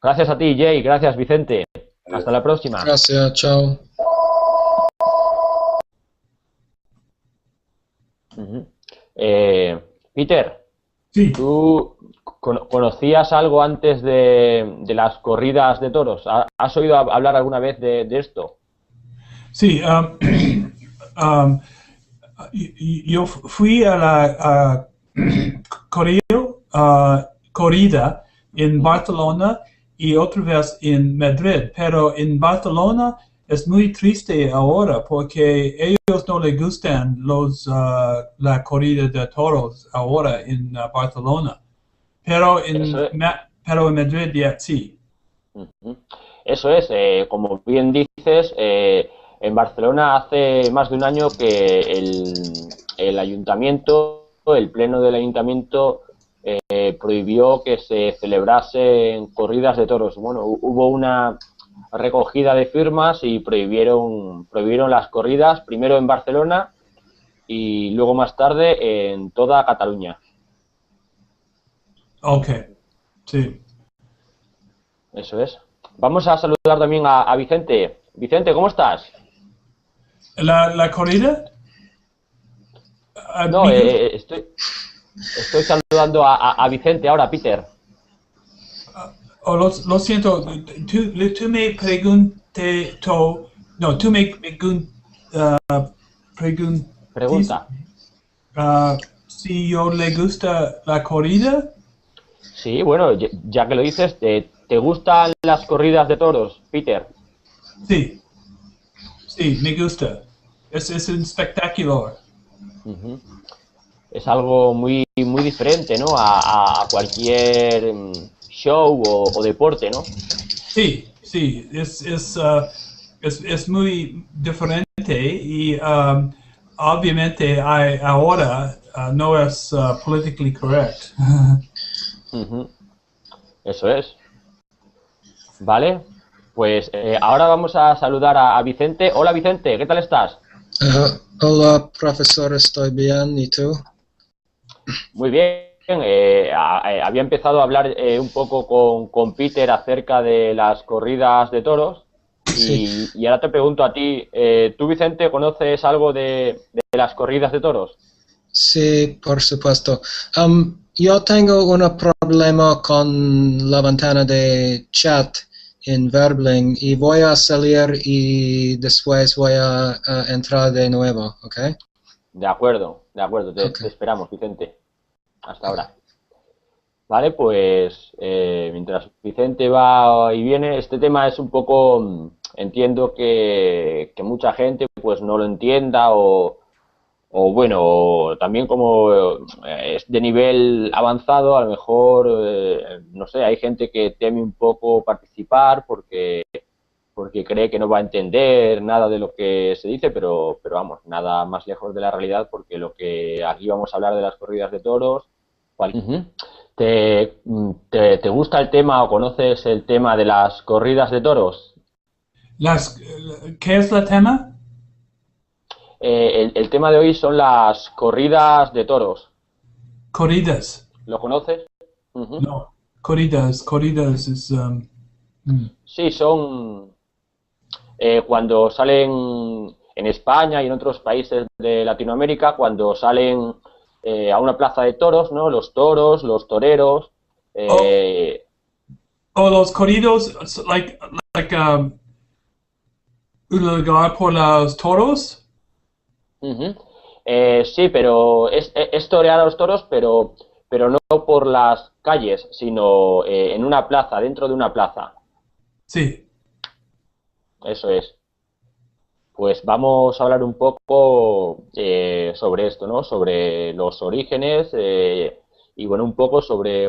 Gracias a ti, Jay. Gracias, Vicente. Hasta la próxima. Gracias, chao. Uh-huh. Peter, Sí. ¿tú conocías algo antes de las corridas de toros? ¿Has oído hablar alguna vez de esto? Sí. Yo fui a la corrida en Barcelona y otra vez en Madrid, pero en Barcelona es muy triste ahora porque ellos no les gustan la corrida de toros ahora en Barcelona, pero en Madrid ya sí. Uh-huh. Eso es, como bien dices, en Barcelona hace más de un año que el ayuntamiento, el pleno del ayuntamiento prohibió que se celebrasen corridas de toros. Bueno, hubo una recogida de firmas y prohibieron las corridas, primero en Barcelona y luego más tarde en toda Cataluña. Ok, sí. Eso es. Vamos a saludar también a Vicente. Vicente, ¿cómo estás? ¿La corrida? No, Miguel, estoy saludando a Vicente ahora, Peter. lo siento, tú me pregunté, no, tú me preguntaste Pregunta. si yo le gusta la corrida. Sí, bueno, ya que lo dices, ¿te gustan las corridas de toros, Peter? Sí, sí, me gusta. Es un espectáculo. Ujú. Es algo muy diferente, ¿no? A cualquier show o deporte, ¿no? Sí, sí, es muy diferente y obviamente ahora no es politically correct. Ujú. Eso es. Vale. Pues ahora vamos a saludar a Vicente. Hola, Vicente, ¿qué tal estás? Hola, profesor, estoy bien. ¿Y tú? Muy bien. Había empezado a hablar un poco con Peter acerca de las corridas de toros Sí, y ahora te pregunto a ti, ¿tú, Vicente, conoces algo de las corridas de toros? sí, por supuesto. Yo tengo un problema con la ventana de chat en Verbling y voy a salir y después voy a entrar de nuevo, ¿ok? De acuerdo, Ok. te esperamos, Vicente. Hasta ahora. Vale, pues mientras Vicente va y viene, este tema es un poco, entiendo que mucha gente pues no lo entienda o bueno, también como es de nivel avanzado, a lo mejor, no sé, hay gente que teme un poco participar porque cree que no va a entender nada de lo que se dice, pero vamos, nada más lejos de la realidad, porque lo que aquí vamos a hablar de las corridas de toros. Ujú. ¿Te gusta el tema o conoces el tema de las corridas de toros? ¿Qué es el tema? El tema de hoy son las corridas de toros. Corridas. ¿Lo conoces? Ujú. No, corridas es... mm. Sí, son cuando salen en España y en otros países de Latinoamérica, cuando salen a una plaza de toros, ¿no? Los toros, los toreros. Oh, eh, oh, los corridos, like un lugar por los toros. Ujú. Sí, pero es torear a los toros, pero no por las calles, sino en una plaza, dentro de una plaza. Sí, Eso es. Pues vamos a hablar un poco sobre esto, ¿no? Sobre los orígenes y bueno, un poco sobre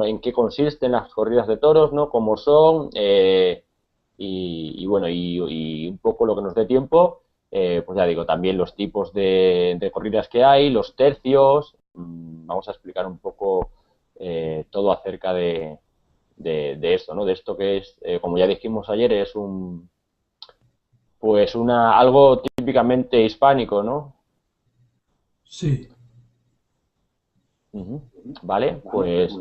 en qué consisten las corridas de toros, ¿no? Cómo son y bueno, y un poco lo que nos dé tiempo, pues ya digo, también los tipos de corridas que hay, los tercios, vamos a explicar un poco todo acerca de esto, ¿no? De esto que es, como ya dijimos ayer, es algo típicamente hispánico, ¿no? sí. Ujú. Vale, pues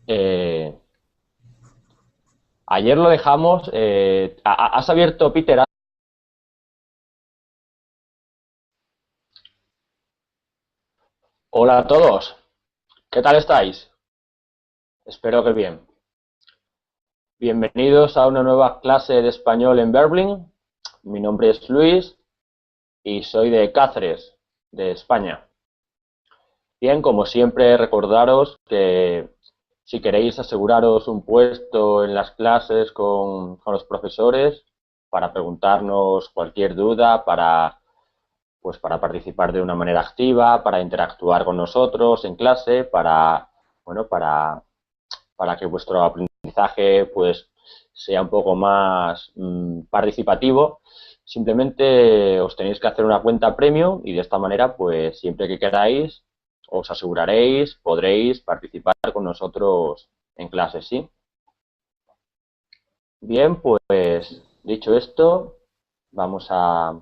eh, ayer lo dejamos. ¿Has abierto, Peter? Hola a todos. ¿Qué tal estáis? Espero que bien. Bienvenidos a una nueva clase de español en Berlín. Mi nombre es Luis y soy de Cáceres, de España. Bien, como siempre, recordaros que si queréis aseguraros un puesto en las clases con los profesores para preguntarnos cualquier duda, pues para participar de una manera activa, para interactuar con nosotros en clase, bueno, para que vuestro aprendizaje aprendizaje pues sea un poco más participativo, simplemente os tenéis que hacer una cuenta premium y de esta manera pues siempre que queráis os aseguraréis, podréis participar con nosotros en clases, ¿sí? Bien, pues dicho esto, vamos a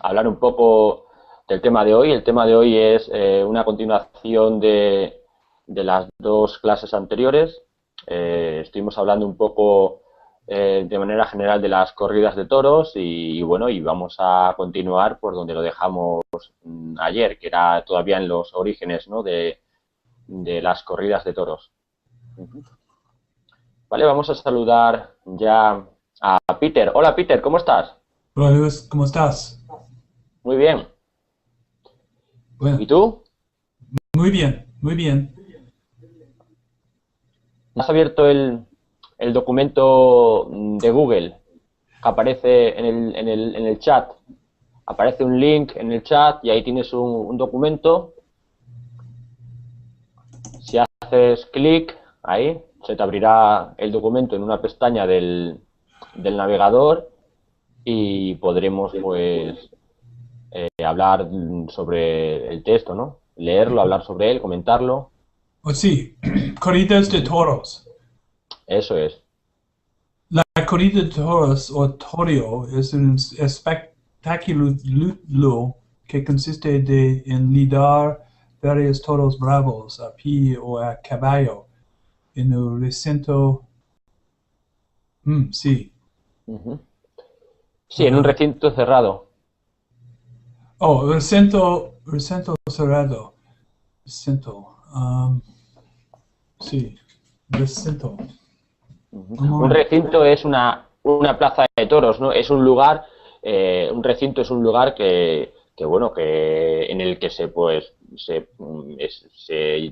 hablar un poco del tema de hoy. El tema de hoy es una continuación de las dos clases anteriores. Estuvimos hablando un poco de manera general de las corridas de toros y bueno, y vamos a continuar por donde lo dejamos ayer, que era todavía en los orígenes, ¿no?, de las corridas de toros. Vale, vamos a saludar ya a Peter. Hola Peter, ¿cómo estás? Hola Luis, ¿cómo estás? Muy bien. Bueno, ¿Y tú? muy bien, muy bien. ¿Has abierto el documento de Google que aparece en el chat? Aparece un link en el chat y ahí tienes un documento. Si haces clic ahí, se te abrirá el documento en una pestaña del navegador y podremos pues hablar sobre el texto, ¿no? Leerlo, hablar sobre él, comentarlo. Oh, sí, corridas de toros. Eso es. La corrida de toros o toreo es un espectáculo que consiste en lidar varios toros bravos a pie o a caballo en un recinto. Sí. Sí, en un recinto cerrado. Oh, recinto cerrado. Recinto. Sí, recinto. Un recinto es una plaza de toros, ¿no? Es un lugar, un recinto es un lugar que bueno, que en el que se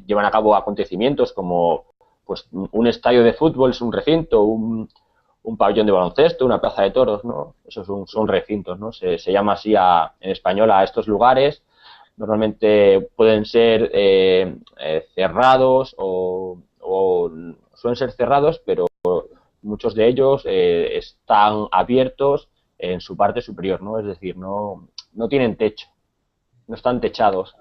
llevan a cabo acontecimientos como pues un estadio de fútbol es un recinto, un pabellón de baloncesto, una plaza de toros, ¿no? Esos son recintos, ¿no? Se llama así en español a estos lugares. Normalmente pueden ser cerrados o suelen ser cerrados, pero muchos de ellos están abiertos en su parte superior, ¿no? Es decir, no tienen techo, no están techados.